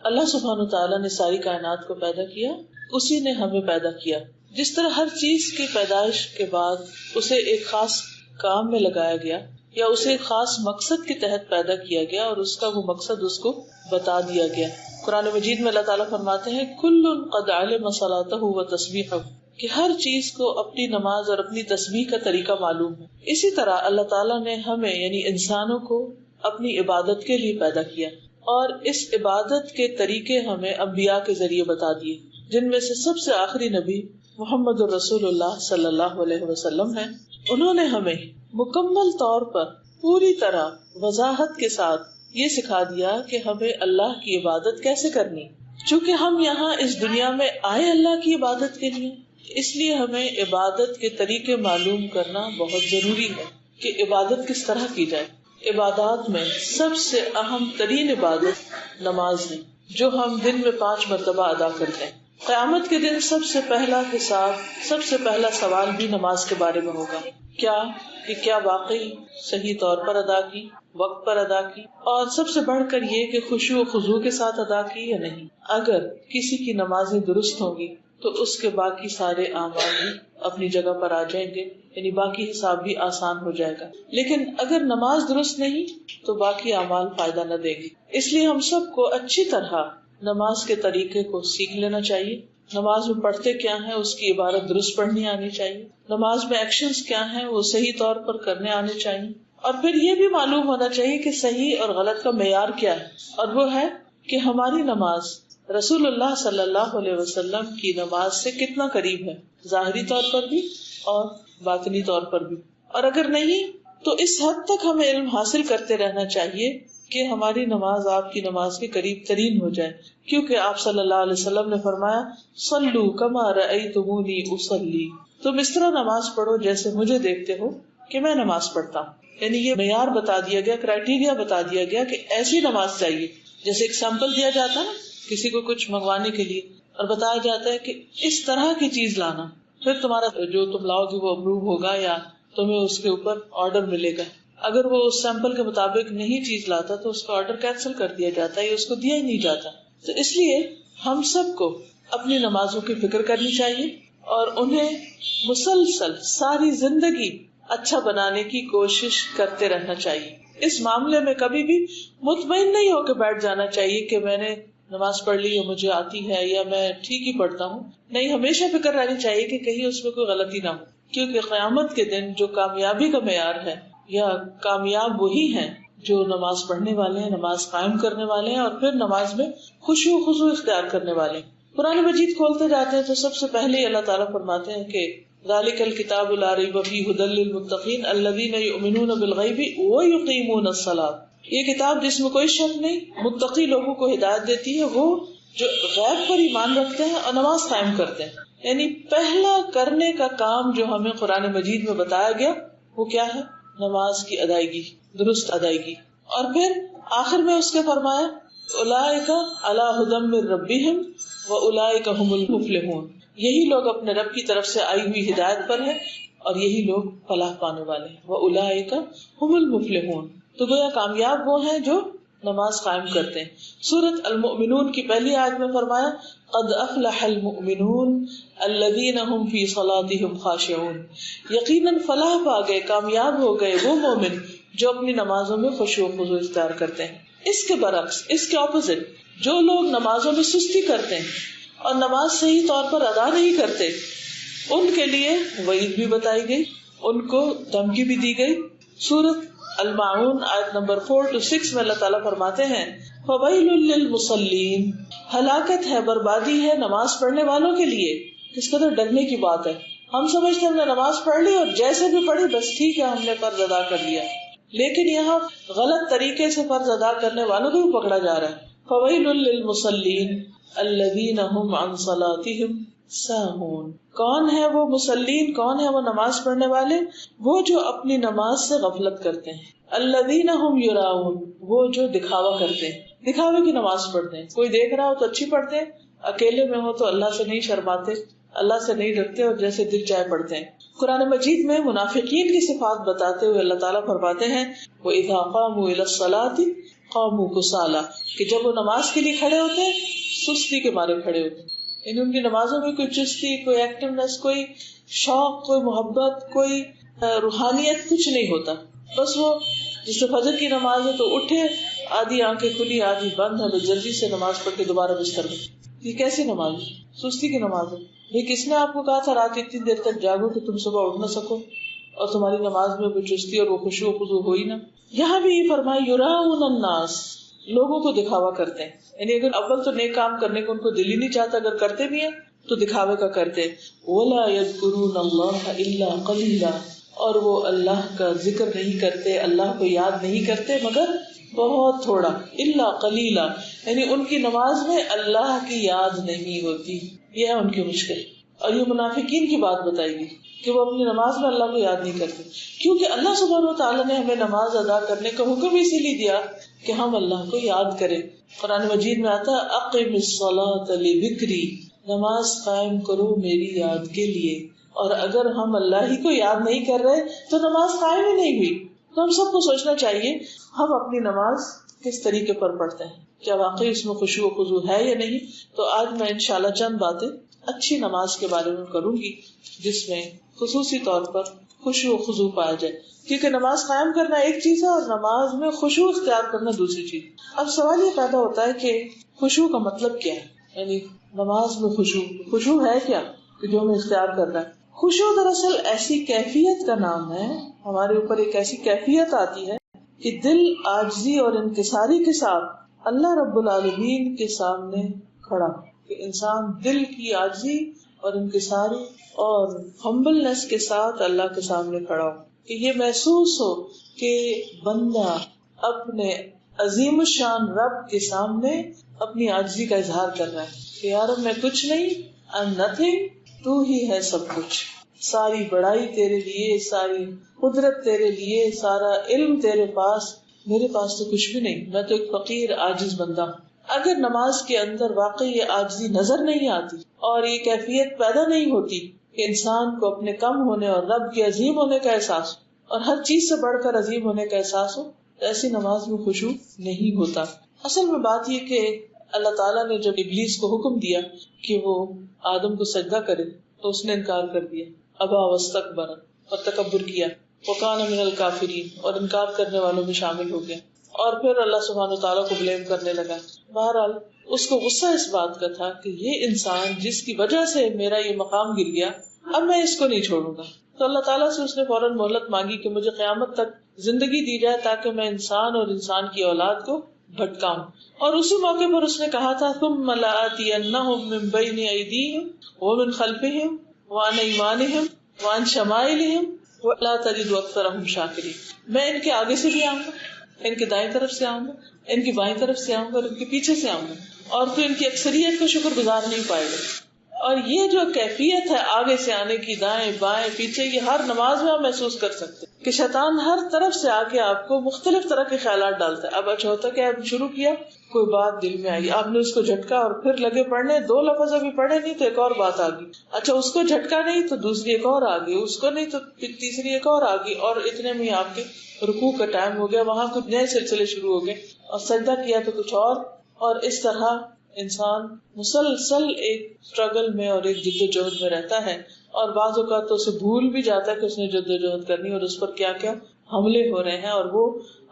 اللہ سبحانہ تعالیٰ نے ساری کائنات کو پیدا کیا، اسی نے ہمیں پیدا کیا. جس طرح ہر چیز کی پیدائش کے بعد اسے ایک خاص کام میں لگایا گیا یا اسے ایک خاص مقصد کے تحت پیدا کیا گیا اور اس کا وہ مقصد اس کو بتا دیا گیا. قرآن مجید میں اللہ تعالیٰ فرماتے ہیں کل قد علم صلاتہ و تسبیحہ، کہ ہر چیز کو اپنی نماز اور اپنی تسبیح کا طریقہ معلوم ہے. اسی طرح اللہ تعالیٰ نے ہمیں یعنی انسانوں کو اپنی عبادت کے لیے پیدا کیا اور اس عبادت کے طریقے ہمیں انبیاء کے ذریعے بتا دیے، جن میں سے سب سے آخری نبی محمد رسول اللہ صلی اللہ علیہ وسلم ہیں. انہوں نے ہمیں مکمل طور پر پوری طرح وضاحت کے ساتھ یہ سکھا دیا کہ ہمیں اللہ کی عبادت کیسے کرنی. چونکہ ہم یہاں اس دنیا میں آئے اللہ کی عبادت کے لیے، اس لیے ہمیں عبادت کے طریقے معلوم کرنا بہت ضروری ہے کہ عبادت کس طرح کی جائے. عبادات میں سب سے اہم ترین عبادت نماز ہے، جو ہم دن میں 5 مرتبہ ادا کرتے ہیں. قیامت کے دن سب سے پہلا حساب، سب سے پہلا سوال بھی نماز کے بارے میں ہوگا. کیا واقعی صحیح طور پر ادا کی، وقت پر ادا کی، اور سب سے بڑھ کر یہ کہ خشوع و خضوع کے ساتھ ادا کی یا نہیں. اگر کسی کی نمازیں درست ہوں گی تو اس کے باقی سارے اعمال بھی اپنی جگہ پر آ جائیں گے، یعنی باقی حساب بھی آسان ہو جائے گا. لیکن اگر نماز درست نہیں تو باقی اعمال فائدہ نہ دے گی. اس لیے ہم سب کو اچھی طرح نماز کے طریقے کو سیکھ لینا چاہیے. نماز میں پڑھتے کیا ہیں اس کی عبارت درست پڑھنی آنی چاہیے. نماز میں ایکشنز کیا ہیں وہ صحیح طور پر کرنے آنے چاہیے. اور پھر یہ بھی معلوم ہونا چاہیے کہ صحیح اور غلط کا معیار کیا ہے، اور وہ ہے کہ ہماری نماز رسول اللہ صلی اللہ علیہ وسلم کی نماز سے کتنا قریب ہے، ظاہری طور پر بھی اور باطنی طور پر بھی. اور اگر نہیں تو اس حد تک ہمیں علم حاصل کرتے رہنا چاہیے کہ ہماری نماز آپ کی نماز کے قریب ترین ہو جائے. کیونکہ آپ صلی اللہ علیہ وسلم نے فرمایا صلو کما رأیتمونی اصلی، تم اس طرح نماز پڑھو جیسے مجھے دیکھتے ہو کہ میں نماز پڑھتا ہوں. یعنی یہ معیار بتا دیا گیا، کرائیٹیریا بتا دیا گیا کہ ایسی نماز چاہیے. جیسے ایک سیمپل دیا جاتا ہے نا کسی کو کچھ منگوانے کے لیے، اور بتایا جاتا ہے کہ اس طرح کی چیز لانا، پھر تمہارا جو تم لاؤ گے وہ اپروو ہوگا یا تمہیں اس کے اوپر آرڈر ملے گا. اگر وہ اس سیمپل کے مطابق نہیں چیز لاتا تو اس کا آرڈر کینسل کر دیا جاتا ہے یا اس کو دیا ہی نہیں جاتا. تو اس لیے ہم سب کو اپنی نمازوں کی فکر کرنی چاہیے اور انہیں مسلسل ساری زندگی اچھا بنانے کی کوشش کرتے رہنا چاہیے. اس معاملے میں کبھی بھی مطمئن نہیں ہو کے بیٹھ جانا چاہیے کہ میں نے نماز پڑھ لی یا مجھے آتی ہے یا میں ٹھیک ہی پڑھتا ہوں. نہیں، ہمیشہ فکر رہنی چاہیے کہ کہیں اس میں کوئی غلطی نہ ہو. کیونکہ قیامت کے دن جو کامیابی کا معیار ہے یا کامیاب وہی ہیں جو نماز پڑھنے والے ہیں، نماز قائم کرنے والے ہیں، اور پھر نماز میں خشوع و خضوع اختیار کرنے والے ہیں. قرآن مجید کھولتے جاتے ہیں تو سب سے پہلے اللہ تعالیٰ فرماتے ہیں کہ ذالک الکتاب لا ریب فیہ ھدی للمتقین الذین یؤمنون بالغیب ویقیمون الصلاۃ. یہ کتاب جس میں کوئی شک نہیں، متقی لوگوں کو ہدایت دیتی ہے، وہ جو غیب پر ایمان رکھتے ہیں اور نماز قائم کرتے ہیں. یعنی پہلا کرنے کا کام جو ہمیں قرآن مجید میں بتایا گیا وہ کیا ہے؟ نماز کی ادائیگی، درست ادائیگی. اور پھر آخر میں اس کے فرمایا اولئک علی ھدی من ربہم واولئک ھم المفلحون. یہی لوگ اپنے رب کی طرف سے آئی ہوئی ہدایت پر ہیں اور یہی لوگ فلاح پانے والے ہیں. واولئک ھم المفلحون. تو گویا کامیاب وہ ہیں جو نماز قائم کرتے ہیں. سورۃ المؤمنون کی پہلی آیت میں فرمایا قد افلح المؤمنون الذین هم فی صلاتهم خاشعون. یقیناً فلاح پا گئے، کامیاب ہو گئے وہ مومن جو اپنی نمازوں میں خشوع و خضوع اختیار کرتے ہیں. اس کے برعکس، اس کے اپوزٹ، جو لوگ نمازوں میں سستی کرتے ہیں اور نماز صحیح طور پر ادا نہیں کرتے، ان کے لیے وعید بھی بتائی گئی، ان کو دھمکی بھی دی گئی. سورۃ الماعون آیت نمبر 4 سے 6 میں اللہ تعالیٰ فرماتے ہیں فویل للمصلین. ہلاکت ہے، بربادی ہے نماز پڑھنے والوں کے لیے. کس قدر ڈرنے کی بات ہے. ہم سمجھتے ہم نے نماز پڑھ لی اور جیسے بھی پڑھی بس ٹھیک ہے، ہم نے فرض ادا کر لیا. لیکن یہاں غلط طریقے سے فرض ادا کرنے والوں کو بھی پکڑا جا رہا ہے. فویل للمصلین الذین هم عن صلاتهم ساہون. کون ہے وہ مصلین، کون ہے وہ نماز پڑھنے والے؟ وہ جو اپنی نماز سے غفلت کرتے ہیں. الذین هم یراؤن، وہ جو دکھاوا کرتے ہیں، دکھاوے کی نماز پڑھتے ہیں. کوئی دیکھ رہا ہو تو اچھی پڑھتے ہیں، اکیلے میں ہو تو اللہ سے نہیں شرماتے، اللہ سے نہیں ڈرتے اور جیسے دل چاہے پڑھتے ہیں. قرآن مجید میں منافقین کی صفات بتاتے ہوئے اللہ تعالیٰ فرماتے ہیں وَإِذَا قَامُوا إِلَى الصَّلَاةِ قاموا کسالى کہ جب وہ نماز کے لیے کھڑے ہوتے ہیں سستی کے مارے کھڑے ہوتے ہیں. یعنی ان کی نمازوں میں کوئی چستی، کوئی ایکٹیونیس، کوئی شوق، کوئی محبت، کوئی روحانیت کچھ نہیں ہوتا. بس وہ جس سے فجر کی نماز ہے تو اٹھے، آدھی آنکھیں کھلی آدھی بند ہے، بس جلدی سے نماز پڑھ کے دوبارہ بستر میں. یہ کیسی نماز ہے؟ سستی کی نماز ہے. یہ کس نے آپ کو کہا تھا رات اتنی دیر تک جاگو کہ تم صبح اٹھ نہ سکو اور تمہاری نماز میں کوئی چستی اور وہ خشوع و خضوع ہوئی نہ. یہاں بھی یہ فرمایا یراؤن الناس، لوگوں کو دکھاوا کرتے ہیں. یعنی اگر اول تو نیک کام کرنے کو ان کو دل ہی نہیں چاہتا، اگر کرتے بھی ہیں تو دکھاوے کا کرتے. ولا یذکرون اللہ الا قلیلا، اور وہ اللہ کا ذکر نہیں کرتے، اللہ کو یاد نہیں کرتے مگر بہت تھوڑا. الا قلیلا یعنی ان کی نماز میں اللہ کی یاد نہیں ہوتی. یہ ہے ان کی مشکل. اور یہ منافقین کی بات بتائی گئی کہ وہ اپنی نماز میں اللہ کو یاد نہیں کرتے، کیونکہ اللہ سبحانہ و تعالیٰ نے ہمیں نماز ادا کرنے کا حکم اسی لیے دیا کہ ہم اللہ کو یاد کریں. قرآن مجید میں آتا ہے اقم الصلاۃ لذکری، نماز قائم کرو میری یاد کے لیے. اور اگر ہم اللہ ہی کو یاد نہیں کر رہے تو نماز قائم ہی نہیں ہوئی. تو ہم سب کو سوچنا چاہیے ہم اپنی نماز کس طریقے پر پڑھتے ہیں، کیا واقعی اس میں خشوع و خضوع ہے یا نہیں. تو آج میں انشاءاللہ چند باتیں اچھی نماز کے بارے میں کروں گی جس میں خصوصی طور پر خشوع و خضوع پایا جائے، کیونکہ نماز قائم کرنا ایک چیز ہے اور نماز میں خشوع اختیار کرنا دوسری چیز. اب سوال یہ پیدا ہوتا ہے کہ خشوع کا مطلب کیا ہے، یعنی نماز میں خشوع ہے کیا کہ جو ہمیں اختیار کرنا ہے. خشوع دراصل ایسی کیفیت کا نام ہے، ہمارے اوپر ایک ایسی کیفیت آتی ہے کہ دل عاجزی اور انکساری کے ساتھ اللہ رب العالمین کے سامنے کھڑا، کہ انسان دل کی عاجزی اور انکساری اور ہمبلنس کے ساتھ اللہ کے سامنے کھڑا ہو، کہ یہ محسوس ہو کہ بندہ اپنے عظیم الشان رب کے سامنے اپنی عاجزی کا اظہار کر رہا ہے کہ یار میں کچھ نہیں، I'm nothing، تو ہی ہے سب کچھ، ساری بڑائی تیرے لیے، ساری قدرت تیرے لیے، سارا علم تیرے پاس، میرے پاس تو کچھ بھی نہیں، میں تو ایک فقیر عاجز بندہ ہوں. اگر نماز کے اندر واقعی یہ عاجزی نظر نہیں آتی اور یہ کیفیت پیدا نہیں ہوتی کہ انسان کو اپنے کم ہونے اور رب کے عظیم ہونے کا احساس اور ہر چیز سے بڑھ کر عظیم ہونے کا احساس ہو، تو ایسی نماز میں خشوع نہیں ہوتا. اصل میں بات یہ کہ اللہ تعالیٰ نے جب ابلیس کو حکم دیا کہ وہ آدم کو سجدہ کرے تو اس نے انکار کر دیا، ابا واستکبر، اور تکبر کیا، وکان من الکافرین، اور انکار کرنے والوں میں شامل ہو گیا، اور پھر اللہ سبحانہ تعالیٰ کو بلیم کرنے لگا. بہرحال اس کو غصہ اس بات کا تھا کہ یہ انسان جس کی وجہ سے میرا یہ مقام گر گیا، اب میں اس کو نہیں چھوڑوں گا. تو اللہ تعالیٰ سے اس نے فوراً مہلت مانگی کہ مجھے قیامت تک زندگی دی جائے تاکہ میں انسان اور انسان کی اولاد کو بھٹکاؤں. اور اسی موقع پر اس نے کہا تھا ثم لآتینہم من بین ایدیہم ومن خلفہم وعن ایمانہم وعن شمائلہم ولا تجد اکثرہم شاکرین. میں ان کے آگے سے بھی آؤں گا، ان کی دائیں طرف سے آؤں گا، ان کی بائیں طرف سے آؤں گا اور ان کے پیچھے سے آؤں گا، اور تو ان کی اکثریت کا شکر گزار نہیں پائے گا. اور یہ جو کیفیت ہے آگے سے آنے کی، دائیں بائیں پیچھے، یہ ہر نماز میں آپ محسوس کر سکتے کہ شیطان ہر طرف سے آ کے آپ کو مختلف طرح کے خیالات ڈالتا ہے. اب اچھا ہوتا کہ آپ شروع کیا، کوئی بات دل میں آئی، آپ نے اس کو جھٹکا اور پھر لگے پڑھنے، 2 لفظ ابھی پڑھے نہیں تو ایک اور بات آ گئی، اچھا اس کو جھٹکا نہیں تو دوسری ایک اور آ گئی، اس کو نہیں تو تیسری ایک اور آ گئی، اور اتنے میں آپ کے رکوع کا ٹائم ہو گیا، وہاں کچھ نئے سلسلے شروع ہو گئے، اور سجدہ کیا تو کچھ اور اس طرح انسان مسلسل ایک اسٹرگل میں اور ایک جدوجہد میں رہتا ہے، اور بعض اوقات تو اسے بھول بھی جاتا ہے کہ اس نے جدوجہد کرنی اور اس پر کیا کیا حملے ہو رہے ہیں، اور وہ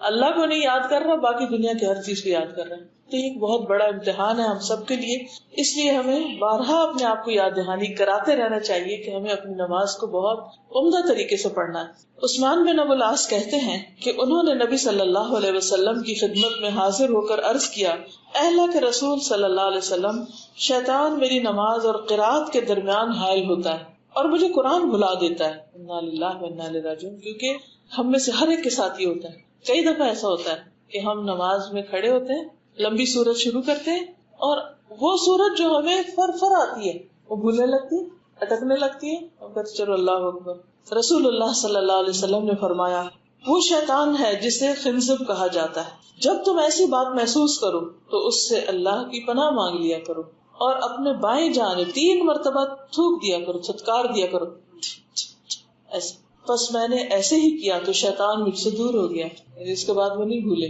اللہ کو نہیں یاد کر رہا، باقی دنیا کی ہر چیز کو یاد کر رہا ہے. تو یہ ایک بہت بڑا امتحان ہے ہم سب کے لیے، اس لیے ہمیں بارہا اپنے آپ کو یاد دہانی کراتے رہنا چاہیے کہ ہمیں اپنی نماز کو بہت عمدہ طریقے سے پڑھنا ہے. عثمان بن ابو العاص کہتے ہیں کہ انہوں نے نبی صلی اللہ علیہ وسلم کی خدمت میں حاضر ہو کر عرض کیا، اے اللہ کے رسول صلی اللہ علیہ وسلم، شیطان میری نماز اور قرات کے درمیان حائل ہوتا ہے اور مجھے قرآن بھلا دیتا ہے. انا للہ و انا الیہ راجعون. کیونکہ ہم میں سے ہر ایک کے ساتھ یہ ہوتا ہے. کئی دفعہ ایسا ہوتا ہے کہ ہم نماز میں کھڑے ہوتے ہیں، لمبی سورت شروع کرتے ہیں، اور وہ سورت جو ہمیں فر آتی ہے وہ بھولنے لگتی ہے، اٹکنے لگتی ہے، اور کہتے چلو اللہ اکبر. رسول اللہ صلی اللہ علیہ وسلم نے فرمایا، وہ شیطان ہے جسے خنزب کہا جاتا ہے. جب تم ایسی بات محسوس کرو تو اس سے اللہ کی پناہ مانگ لیا کرو اور اپنے بائیں جانب 3 مرتبہ تھوک دیا کرو، چھٹکار دیا کرو ایسے. بس میں نے ایسے ہی کیا تو شیطان مجھ سے دور ہو گیا. اس کے بعد وہ نہیں بھولے.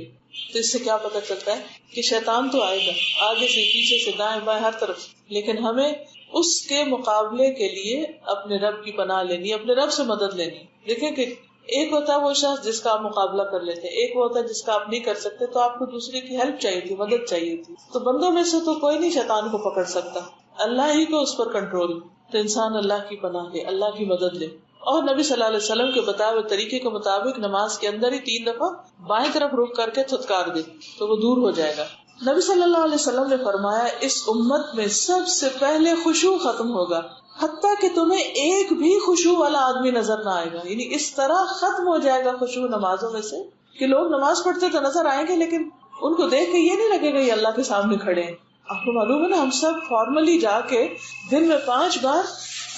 تو اس سے کیا پتہ چلتا ہے کہ شیطان تو آئے گا آگے سے پیچھے سے دائیں بائیں ہر طرف، لیکن ہمیں اس کے مقابلے کے لیے اپنے رب کی پناہ لینی، اپنے رب سے مدد لینی. دیکھیں کہ ایک ہوتا ہے وہ شخص جس کا آپ مقابلہ کر لیتے ہیں، ایک ہوتا ہے جس کا آپ نہیں کر سکتے، تو آپ کو دوسرے کی ہیلپ چاہیے تھی، مدد چاہیے تھی. تو بندوں میں سے تو کوئی نہیں شیطان کو پکڑ سکتا، اللہ ہی کو اس پر کنٹرول. تو انسان اللہ کی پناہ لے، اللہ کی مدد لے. اور نبی صلی اللہ علیہ وسلم کے بتائے ہوئے طریقے کے مطابق نماز کے اندر ہی 3 دفعہ بائیں طرف رخ کر کے تھتکار دے تو وہ دور ہو جائے گا. نبی صلی اللہ علیہ وسلم نے فرمایا اس امت میں سب سے پہلے خشوع ختم ہوگا، حتیٰ کہ تمہیں ایک بھی خشوع والا آدمی نظر نہ آئے گا. یعنی اس طرح ختم ہو جائے گا خشوع نمازوں میں سے کہ لوگ نماز پڑھتے تو نظر آئیں گے، لیکن ان کو دیکھ کے یہ نہیں لگے گا یہ اللہ کے سامنے کھڑے ہیں. آپ کو معلوم ہے نا، ہم سب فارملی جا کے دن میں 5 بار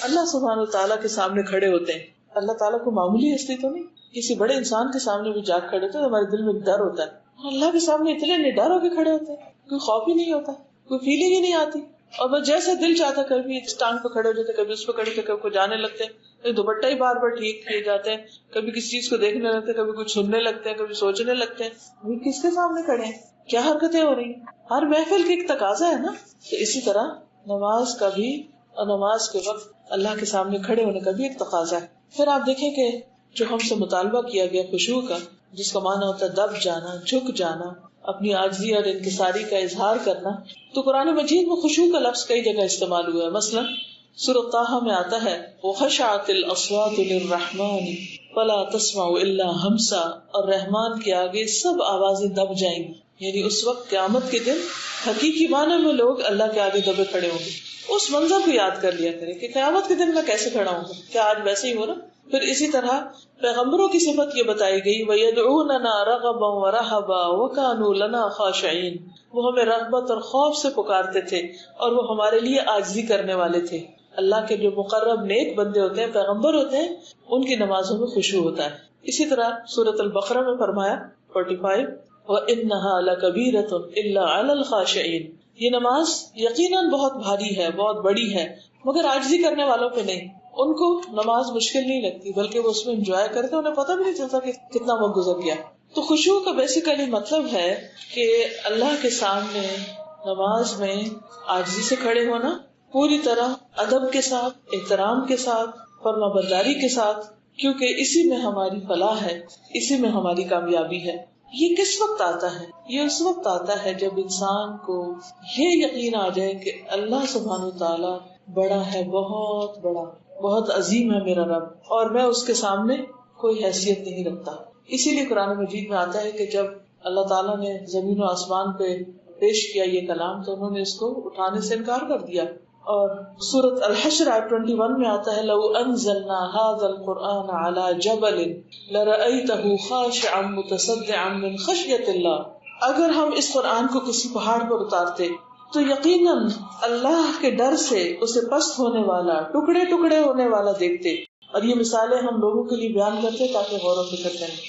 اللہ سبحانہ وتعالیٰ کے سامنے کھڑے ہوتے ہیں. اللہ تعالیٰ کو معمولی ہستی تو نہیں، کسی بڑے انسان کے سامنے بھی جا کھڑے ہوتے ہیں، ہمارے دل میں ڈر ہوتا ہے. اللہ کے سامنے اتنے نڈر ہو کے کھڑے ہوتے ہیں، کوئی خوف ہی نہیں ہوتا، کوئی فیلنگ ہی نہیں آتی. اور بس جیسے دل چاہتا کبھی اس ٹانگ پہ کھڑے ہو جاتے، کبھی اس پہ کھڑے ہوتے، کبھی کو جانے لگتے ہیں، دوپٹہ ہی بار بار ٹھیک کیے جاتے ہیں، کبھی کسی چیز کو دیکھنے لگتے ہیں، کبھی کچھ سننے لگتے ہیں، کبھی سوچنے لگتے ہیں یہ کس کے سامنے کھڑے ہیں، کیا حرکتیں ہو رہی ہیں. ہر محفل کی ایک تقاضا ہے نا. تو اسی طرح نماز کا بھی، اور نماز کے وقت اللہ کے سامنے کھڑے ہونے کا بھی ایک تقاضا ہے. پھر آپ دیکھیں کہ جو ہم سے مطالبہ کیا گیا خشوع کا، جس کا معنی ہوتا ہے دب جانا، جھک جانا، اپنی عاجزی اور انکساری کا اظہار کرنا، تو قرآن مجید میں خشوع کا لفظ کئی جگہ استعمال ہوا ہے. مثلا سورۃ طٰہٰ میں آتا ہے وَخَشَعَتِ الْأَصْوَاتُ لِلرَّحْمَٰنِ فَلَا تَسْمَعُ إِلَّا هَمْسًا، اور رحمان کے آگے سب آوازیں دب جائیں گی. یعنی اس وقت قیامت کے دن حقیقی معنی میں لوگ اللہ کے آگے دبے کھڑے ہوں گے. اس منظر کو یاد کر لیا کرے کہ قیامت کے دن میں کیسے کھڑا ہوں گا، کیا آج ویسے ہی ہو نا. پھر اسی طرح پیغمبروں کی صفت یہ بتائی گئی وَيَدْعُونَنَا رَغَبًا وَرَهَبًا وَكَانُوا لَنَا خَاشِعِينَ، وہ ہمیں رغبت اور خوف سے پکارتے تھے اور وہ ہمارے لیے عاجزی کرنے والے تھے. اللہ کے جو مقرب نیک بندے ہوتے ہیں، پیغمبر ہوتے ہیں، ان کی نمازوں میں خشوع ہوتا ہے. اسی طرح سورۃ البقرہ میں فرمایا 45 وَإِنَّهَا لَكَبِيرَةٌ إِلَّا عَلَى الْخَاشِعِينَ، یہ نماز یقیناً بہت بھاری ہے، بہت بڑی ہے، مگر عاجزی کرنے والوں پہ نہیں. ان کو نماز مشکل نہیں لگتی، بلکہ وہ اس میں انجوائے کرتے، انہیں پتہ بھی نہیں چلتا کہ کتنا وقت گزر گیا. تو خشوع کا بیسیکلی مطلب ہے کہ اللہ کے سامنے نماز میں عاجزی سے کھڑے ہونا، پوری طرح ادب کے ساتھ، احترام کے ساتھ، فرمانبرداری کے ساتھ، کیونکہ اسی میں ہماری فلاح ہے، اسی میں ہماری کامیابی ہے. یہ کس وقت آتا ہے؟ یہ اس وقت آتا ہے جب انسان کو یہ یقین آ جائے کہ اللہ سبحانہ وتعالیٰ بڑا ہے، بہت بڑا، بہت عظیم ہے میرا رب، اور میں اس کے سامنے کوئی حیثیت نہیں رکھتا. اسی لیے قرآن مجید میں آتا ہے کہ جب اللہ تعالیٰ نے زمین و آسمان پہ پیش کیا یہ کلام تو انہوں نے اس کو اٹھانے سے انکار کر دیا. اور سورۃ الحشر آیت 21 میں آتا ہے لو انزلنا هذا القرآن على جبل لرأيته خاشعا متصدعا من خشية الله، اگر ہم اس قرآن کو کسی پہاڑ پر اتارتے تو یقیناً اللہ کے ڈر سے اسے پست ہونے والا، ٹکڑے ٹکڑے ہونے والا دیکھتے. اور یہ مثالیں ہم لوگوں کے لیے بیان کرتے تاکہ غور و فکر کریں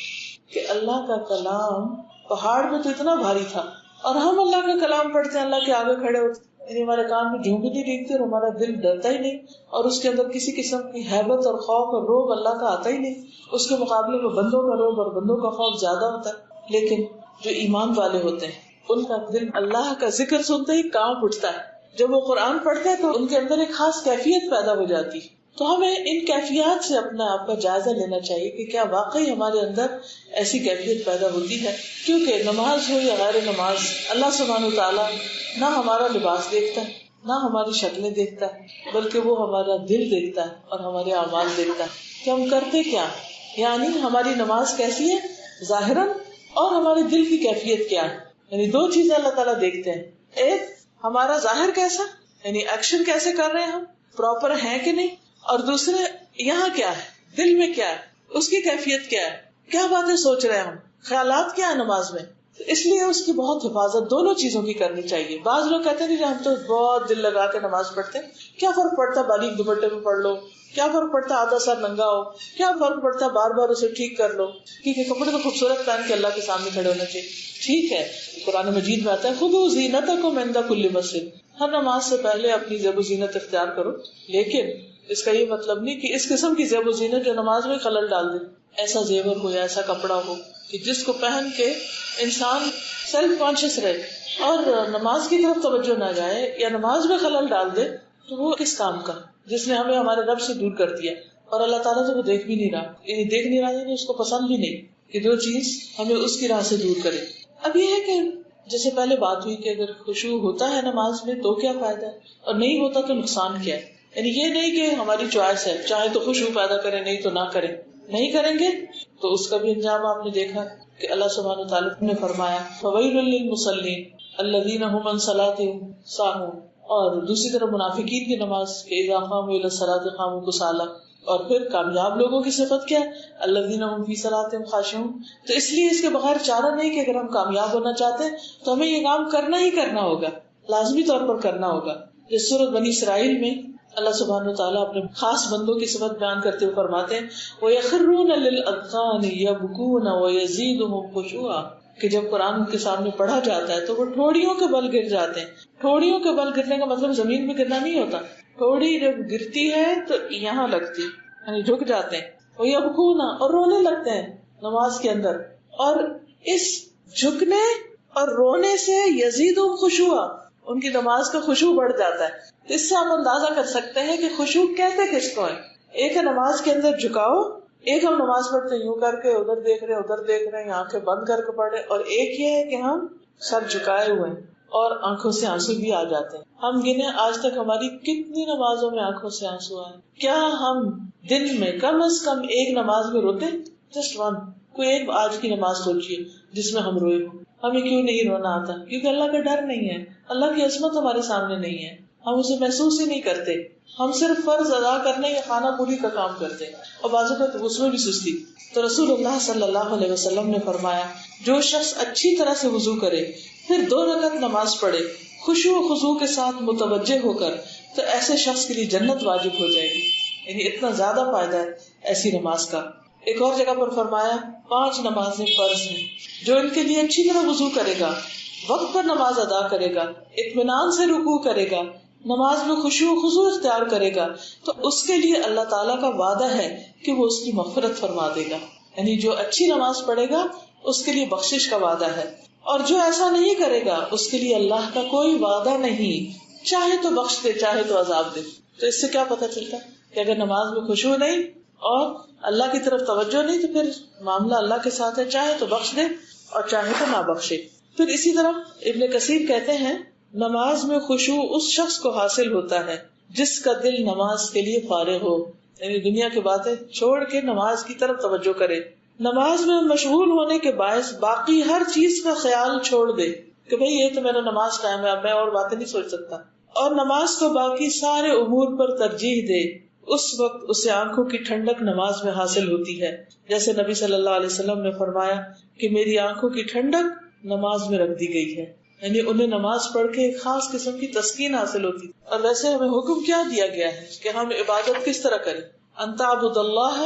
کہ اللہ کا کلام پہاڑ میں تو اتنا بھاری تھا، اور ہم اللہ کا کلام پڑھتے ہیں، اللہ کے آگے کھڑے ہوتے، یعنی ہمارے کان میں جھونک نہیں ریگتے اور ہمارا دل ڈرتا ہی نہیں، اور اس کے اندر کسی قسم کی ہیبت اور خوف اور روب اللہ کا آتا ہی نہیں. اس کے مقابلے میں بندوں کا روب اور بندوں کا خوف زیادہ ہوتا ہے. لیکن جو ایمان والے ہوتے ہیں ان کا دل اللہ کا ذکر سنتے ہی کانپ اٹھتا ہے. جب وہ قرآن پڑھتے ہیں تو ان کے اندر ایک خاص کیفیت پیدا ہو جاتی. تو ہمیں ان کیفیات سے اپنا آپ کا جائزہ لینا چاہیے کہ کیا واقعی ہمارے اندر ایسی کیفیت پیدا ہوتی ہے. کیونکہ نماز ہو یا غیر نماز، اللہ سبحانہ وتعالیٰ نہ ہمارا لباس دیکھتا ہے، نہ ہماری شکلیں دیکھتا ہے، بلکہ وہ ہمارا دل دیکھتا ہے اور ہمارے اعمال دیکھتا ہے کہ ہم کرتے کیا. یعنی ہماری نماز کیسی ہے ظاہراً، اور ہمارے دل کی کیفیت کیا ہے. یعنی 2 چیزیں اللہ تعالیٰ دیکھتے ہیں. ایک ہمارا ظاہر کیسا، یعنی ایکشن کیسے کر رہے ہیں ہم، پراپر ہیں کہ نہیں، اور دوسرے یہاں کیا ہے، دل میں کیا ہے، اس کی کیفیت کیا ہے، کیا باتیں سوچ رہے ہیں ہم، خیالات کیا ہے نماز میں. اس لیے اس کی بہت حفاظت دونوں چیزوں کی کرنی چاہیے. بعض لوگ کہتے ہیں کہ ہم تو بہت دل لگا کے نماز پڑھتے ہیں، کیا فرق پڑتا باریک دوپٹے میں پڑھ لو، کیا فرق پڑتا آدھا سر ننگا ہو، کیا فرق پڑتا بار بار اسے ٹھیک کر لو. ٹھیک ہے، کپڑے تو خوبصورت پہن کے اللہ کے سامنے کھڑے ہونا چاہیے، ٹھیک ہے. قرآن مجید میں آتا ہے خذوا زینتکم عند کل مسجد، ہر نماز سے پہلے اپنی زیب و زینت اختیار کرو. لیکن اس کا یہ مطلب نہیں کہ اس قسم کی زیب و زینت جو نماز میں خلل ڈال دے، ایسا زیور ہو یا ایسا کپڑا ہو کہ جس کو پہن کے انسان سیلف کانشیس رہے اور نماز کی طرف توجہ نہ جائے یا نماز میں خلل ڈال دے، تو وہ کس کام کا، جس نے ہمیں ہمارے رب سے دور کر دیا، اور اللہ تعالیٰ تو وہ دیکھ بھی نہیں رہا، دیکھ نہیں رہا یعنی اس کو پسند بھی نہیں کہ جو چیز ہمیں اس کی راہ سے دور کرے۔ اب یہ ہے کہ جیسے پہلے بات ہوئی کہ اگر خشوع ہوتا ہے نماز میں تو کیا فائدہ ہے، اور نہیں ہوتا تو نقصان کیا ہے۔ یعنی یہ نہیں کہ ہماری چوائس ہے، چاہے تو خشوع پیدا کریں نہیں تو نہ کریں، نہیں کریں گے تو اس کا بھی انجام آپ نے دیکھا کہ اللہ سبحانہ وتعالیٰ نے فرمایا فویل للمصلین الذین هم عن صلاتهم ساہون، اور دوسری طرف منافقین کی نماز کہ اذا قاموا الی الصلاۃ قاموا کسالى، اور پھر کامیاب لوگوں کی صفت کیا ہے الذین هم فی صلاتهم خاشعون۔ تو اس لیے اس کے بغیر چارہ نہیں کہ اگر ہم کامیاب ہونا چاہتے ہیں تو ہمیں یہ کام کرنا ہی کرنا ہوگا، لازمی طور پر کرنا ہوگا۔ جس سورۃ بنی اسرائیل میں اللہ سبحانہ وتعالیٰ اپنے خاص بندوں کی صفت بیان کرتے ہوئے فرماتے ہیں وَيَخِرُّونَ لِلْأَذْقَانِ يَبْكُونَ وَيَزِيدُهُمْ خُشُوعًا، کہ جب قرآن ان کے سامنے پڑھا جاتا ہے تو وہ ٹھوڑیوں کے بل گر جاتے ہیں۔ ٹھوڑیوں کے بل گرنے کا مطلب زمین میں گرنا نہیں ہوتا، ٹھوڑی جب گرتی ہے تو یہاں لگتی یعنی جھک جاتے ہیں، وَيَبْكُونَ اور رونے لگتے ہیں نماز کے اندر، اور اس جھکنے اور رونے سے یزیدہم خشوعا ان کی نماز کا خشوع بڑھ جاتا ہے۔ اس سے آپ اندازہ کر سکتے ہیں کہ خشوع کہتے کس کو ہے۔ ایک ہے نماز کے اندر جھکاؤ، ایک ہم نماز پڑھتے یوں کر کے ادھر دیکھ رہے ہیں آنکھیں بند کر کے پڑھے، اور ایک یہ ہے کہ ہم سر جھکائے ہوئے ہیں اور آنکھوں سے آنسو بھی آ جاتے ہیں۔ ہم گنے آج تک ہماری کتنی نمازوں میں آنکھوں سے آنسو آئے؟ کیا ہم دن میں کم از کم ایک نماز میں روتے؟ جسٹ ون، کوئی ایک آج کی نماز سوچیے جس میں ہم روئے ہوں۔ ہمیں کیوں نہیں رونا آتا؟ کیونکہ اللہ کا ڈر نہیں ہے، اللہ کی عظمت ہمارے سامنے نہیں ہے، ہم اسے محسوس ہی نہیں کرتے، ہم صرف فرض ادا کرنے یا خانہ پوری کا کام کرتے ہیں، اور بعض اوقات اس میں بھی سستی۔ تو رسول اللہ صلی اللہ علیہ وسلم نے فرمایا جو شخص اچھی طرح سے وضو کرے پھر 2 رکعت نماز پڑھے خشوع و خضوع کے ساتھ متوجہ ہو کر، تو ایسے شخص کے لیے جنت واجب ہو جائے گی۔ یعنی اتنا زیادہ فائدہ ہے ایسی نماز کا۔ ایک اور جگہ پر فرمایا 5 نمازیں فرض ہیں، جو ان کے لیے اچھی طرح وضو کرے گا، وقت پر نماز ادا کرے گا، اطمینان سے رکوع کرے گا، نماز میں خشوع و خضوع اختیار کرے گا، تو اس کے لیے اللہ تعالیٰ کا وعدہ ہے کہ وہ اس کی مغفرت فرما دے گا۔ یعنی جو اچھی نماز پڑھے گا اس کے لیے بخشش کا وعدہ ہے، اور جو ایسا نہیں کرے گا اس کے لیے اللہ کا کوئی وعدہ نہیں، چاہے تو بخش دے چاہے تو عذاب دے۔ تو اس سے کیا پتہ چلتا کہ اگر نماز میں خشوع نہیں اور اللہ کی طرف توجہ نہیں تو پھر معاملہ اللہ کے ساتھ ہے، چاہے تو بخش دے اور چاہے تو نہ بخشے۔ پھر اسی طرح ابن کثیر کہتے ہیں نماز میں خشوع اس شخص کو حاصل ہوتا ہے جس کا دل نماز کے لیے فارغ ہو، یعنی دنیا کی باتیں چھوڑ کے نماز کی طرف توجہ کرے، نماز میں مشغول ہونے کے باعث باقی ہر چیز کا خیال چھوڑ دے کہ بھئی یہ تو میرا نماز ٹائم ہے، اب میں اور باتیں نہیں سوچ سکتا، اور نماز کو باقی سارے امور پر ترجیح دے، اس وقت اسے آنکھوں کی ٹھنڈک نماز میں حاصل ہوتی ہے، جیسے نبی صلی اللہ علیہ وسلم نے فرمایا کہ میری آنکھوں کی ٹھنڈک نماز میں رکھ دی گئی ہے، یعنی انہیں نماز پڑھ کے ایک خاص قسم کی تسکین حاصل ہوتی۔ اور ویسے ہمیں حکم کیا دیا گیا ہے کہ ہم عبادت کس طرح کریں؟ ان تعبد اللہ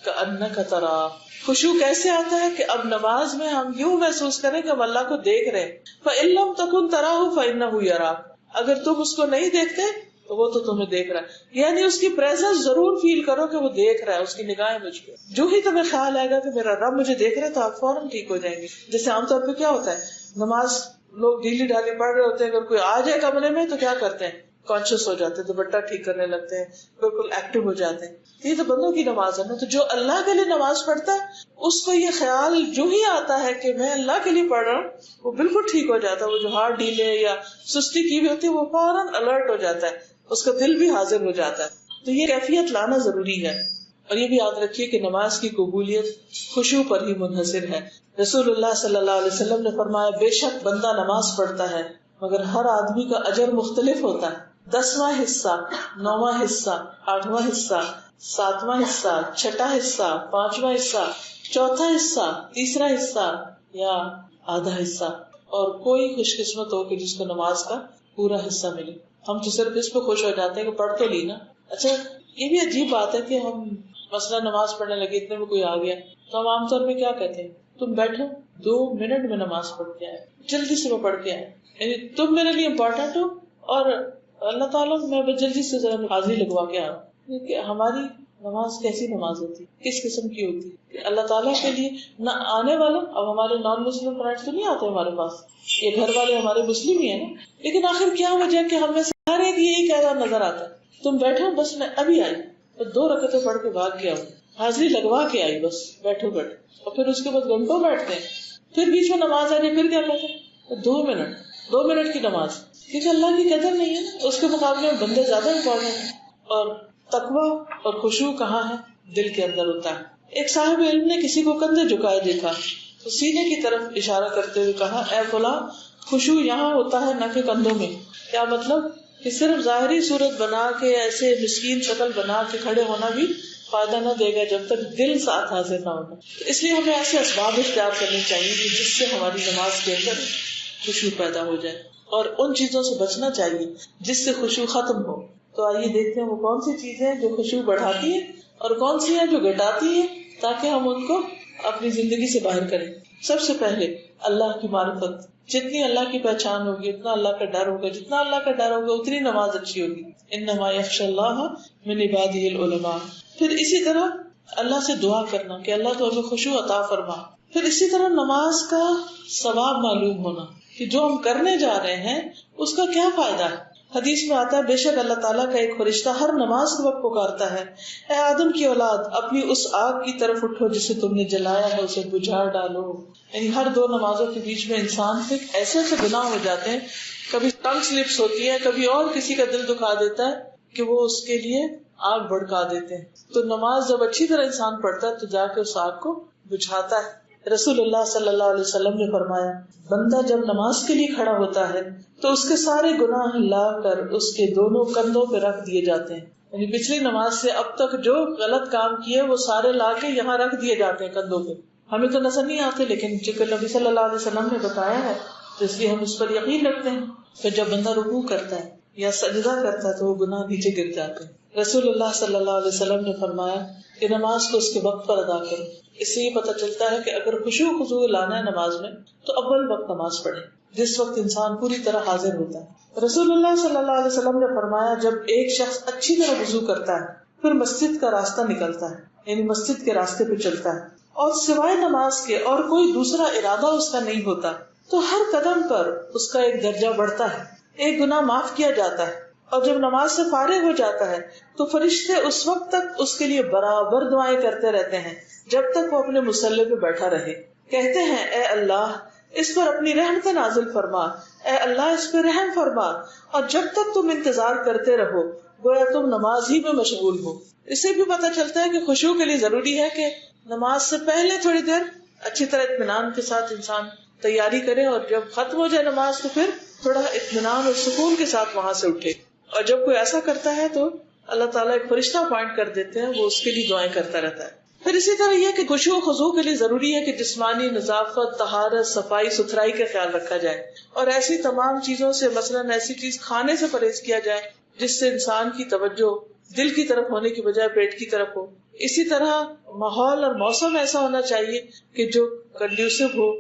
کأنک تراہ۔ خشوع کیسے آتا ہے کہ اب نماز میں ہم یوں محسوس کریں کہ ہم اللہ کو دیکھ رہے ہیں، فإن لم تکن تراہ فإنہ یراک، اگر تم اس کو نہیں دیکھتے تو وہ تو تمہیں دیکھ رہا ہے، یعنی اس کی پریزنس ضرور فیل کرو کہ وہ دیکھ رہا ہے، اس کی نگاہیں مجھ پہ۔ جو ہی تمہیں خیال آئے گا کہ میرا رب مجھے دیکھ رہا ہے تو آپ فوراً ٹھیک ہو جائیں گے۔ جیسے عام طور پہ کیا ہوتا ہے نماز لوگ ڈھیلی ڈھالی پڑھ رہے ہوتے ہیں، اگر کوئی آ جائے کمرے میں تو کیا کرتے ہیں کانشیس ہو جاتے ہیں، دوپٹہ ٹھیک کرنے لگتے ہیں، بالکل ایکٹیو ہو جاتے ہیں۔ یہ تو بندوں کی نماز ہے نا، تو جو اللہ کے لیے نماز پڑھتا ہے اس کو یہ خیال جو ہی آتا ہے کہ میں اللہ کے لیے پڑھ رہا ہوں وہ بالکل ٹھیک ہو جاتا ہے۔ وہ جو ہاتھ ڈھیلے یا سستی کی بھی ہوتی ہے وہ فوراً الرٹ ہو جاتا ہے، اس کا دل بھی حاضر ہو جاتا ہے۔ تو یہ کیفیت لانا ضروری ہے، اور یہ بھی یاد رکھیے کہ نماز کی قبولیت خشوع پر ہی منحصر ہے۔ رسول اللہ صلی اللہ علیہ وسلم نے فرمایا بے شک بندہ نماز پڑھتا ہے مگر ہر آدمی کا اجر مختلف ہوتا ہے، 10واں حصہ، 9واں حصہ، 8واں حصہ، 7واں حصہ، 6واں حصہ، 5واں حصہ، 4تھا حصہ، 3را حصہ یا آدھا حصہ، اور کوئی خوش قسمت ہو کہ جس کو نماز کا پورا حصہ ملے۔ ہم تو صرف اس پہ خوش ہو جاتے ہیں کہ پڑھ تو لی نا۔ اچھا یہ بھی عجیب بات ہے کہ ہم مثلا نماز پڑھنے لگے، اتنے میں کوئی آ گیا تو ہم عام طور میں کیا کہتے ہیں تم بیٹھو 2 منٹ میں نماز پڑھ کے آئے، جلدی سے وہ پڑھ کے آئے، یعنی تم میرے لیے امپورٹنٹ ہو اور اللہ تعالیٰ میں جلدی سے ذرا حاضری لگوا کے آؤں۔ ہماری نماز کیسی نماز ہوتی، کس قسم کی ہوتی کہ اللہ تعالیٰ کے لیے نہ آنے والا. اب ہمارے نان مسلم فرینڈس تو نہیں آتے ہمارے پاس، یہ گھر والے ہمارے مسلم ہی ہیں نا، لیکن آخر کیا وجہ کہ ہم میں سے ہر ایک یہی کہہ رہا نظر آتا ہے تم بیٹھو بس میں ابھی آئی، اور 2 رکعتیں پڑھ کے بھاگ کے آؤں، حاضری لگوا کے آئی، بس بیٹھو بیٹھو. اور پھر اس کے بعد گھنٹوں بیٹھتے ہیں، پھر بیچ میں نماز آ جائے پھر کیا کہتے ہیں 2 منٹ کی نماز. کیونکہ اللہ کی قدر نہیں ہے نا، اس کے مقابلے میں بندے زیادہ امپورٹنٹ ہیں. اور تقویٰ اور خشوع کہاں ہے؟ دل کے اندر ہوتا ہے. ایک صاحب علم نے کسی کو کندھے جھکائے دیکھا تو سینے کی طرف اشارہ کرتے ہوئے کہا اے فلاں خشوع یہاں ہوتا ہے نہ کہ کندھوں میں. کیا مطلب کہ صرف ظاہری صورت بنا کے ایسے مسکین شکل بنا کے کھڑے ہونا بھی فائدہ نہ دے گا جب تک دل ساتھ حاضر نہ ہوگا. اس لیے ہمیں ایسے اسباب اختیار کرنے چاہیے کہ جس سے ہماری نماز کے اندر خشوع پیدا ہو جائے، اور ان چیزوں سے بچنا چاہیے جس سے خشوع ختم ہو. تو آئیے دیکھتے ہیں وہ کون سی چیزیں جو خشوع بڑھاتی ہیں اور کون سی ہیں جو گھٹاتی ہیں، تاکہ ہم ان کو اپنی زندگی سے باہر کریں. سب سے پہلے اللہ کی معرفت. جتنی اللہ کی پہچان ہوگی اتنا اللہ کا ڈر ہوگا، جتنا اللہ کا ڈر ہوگا اتنی نماز اچھی ہوگی. انما یخشی اللہ من عبادہ العلماء. پھر اسی طرح اللہ سے دعا کرنا کہ اللہ تو ہمیں خشوع عطا فرما. پھر اسی طرح نماز کا ثواب معلوم ہونا کہ جو ہم کرنے جا رہے ہیں اس کا کیا فائدہ ہے. حدیث میں آتا ہے بے شک اللہ تعالیٰ کا ایک فرشتہ ہر نماز کے وقت پکارتا ہے اے آدم کی اولاد اپنی اس آگ کی طرف اٹھو جسے تم نے جلایا ہے اسے بجھا ڈالو. یعنی ہر 2 نمازوں کے بیچ میں انسان سے ایسے ایسے گناہ ہو جاتے ہیں، کبھی ٹنگ سلپس ہوتی ہے، کبھی اور کسی کا دل دکھا دیتا ہے کہ وہ اس کے لیے آگ بھڑکا دیتے ہیں. تو نماز جب اچھی طرح انسان پڑھتا ہے تو جا کے اس آگ کو بجھاتا ہے. رسول اللہ صلی اللہ علیہ وسلم نے فرمایا بندہ جب نماز کے لیے کھڑا ہوتا ہے تو اس کے سارے گناہ لا کر اس کے دونوں کندھوں پہ رکھ دیے جاتے ہیں. یعنی پچھلی نماز سے اب تک جو غلط کام کیے وہ سارے لا کے یہاں رکھ دیے جاتے ہیں کندھوں پہ. ہمیں تو نظر نہیں آتے لیکن چونکہ نبی صلی اللہ علیہ وسلم نے بتایا ہے تو اس لیے ہم اس پر یقین رکھتے ہیں. پھر جب بندہ رکوع کرتا ہے یا سجدہ کرتا ہے تو وہ گناہ نیچے گر جاتے ہیں. رسول اللہ صلی اللہ علیہ وسلم نے فرمایا کہ نماز کو اس کے وقت پر ادا کرو. اس سے یہ پتہ چلتا ہے کہ اگر خشوع خضوع لانا ہے نماز میں تو اول وقت نماز پڑھے جس وقت انسان پوری طرح حاضر ہوتا ہے. رسول اللہ صلی اللہ علیہ وسلم نے فرمایا جب ایک شخص اچھی طرح وضو کرتا ہے پھر مسجد کا راستہ نکلتا ہے یعنی مسجد کے راستے پہ چلتا ہے اور سوائے نماز کے اور کوئی دوسرا ارادہ اس کا نہیں ہوتا تو ہر قدم پر اس کا ایک درجہ بڑھتا ہے، ایک گناہ معاف کیا جاتا ہے. اور جب نماز سے فارغ ہو جاتا ہے تو فرشتے اس وقت تک اس کے لیے برابر دعائیں کرتے رہتے ہیں جب تک وہ اپنے مصلی پہ بیٹھا رہے. کہتے ہیں اے اللہ اس پر اپنی رحمت نازل فرما، اے اللہ اس پہ رحم فرما. اور جب تک تم انتظار کرتے رہو گویا تم نماز ہی میں مشغول ہو. اس سے بھی پتہ چلتا ہے کہ خشوع کے لیے ضروری ہے کہ نماز سے پہلے تھوڑی دیر اچھی طرح اطمینان کے ساتھ انسان تیاری کرے اور جب ختم ہو جائے نماز تو پھر تھوڑا اطمینان اور سکون کے ساتھ وہاں سے اٹھے. اور جب کوئی ایسا کرتا ہے تو اللہ تعالیٰ ایک فرشتہ اپوائنٹ کر دیتے ہیں، وہ اس کے لیے دعائیں کرتا رہتا ہے. پھر اسی طرح یہ کہ خشوع و خضوع کے لیے ضروری ہے کہ جسمانی نظافت، طہارت، صفائی ستھرائی کا خیال رکھا جائے اور ایسی تمام چیزوں سے مثلاً ایسی چیز کھانے سے پرہیز کیا جائے جس سے انسان کی توجہ دل کی طرف ہونے کی بجائے پیٹ کی طرف ہو. اسی طرح ماحول اور موسم ایسا ہونا چاہیے کہ جو کنڈیوسو ہو،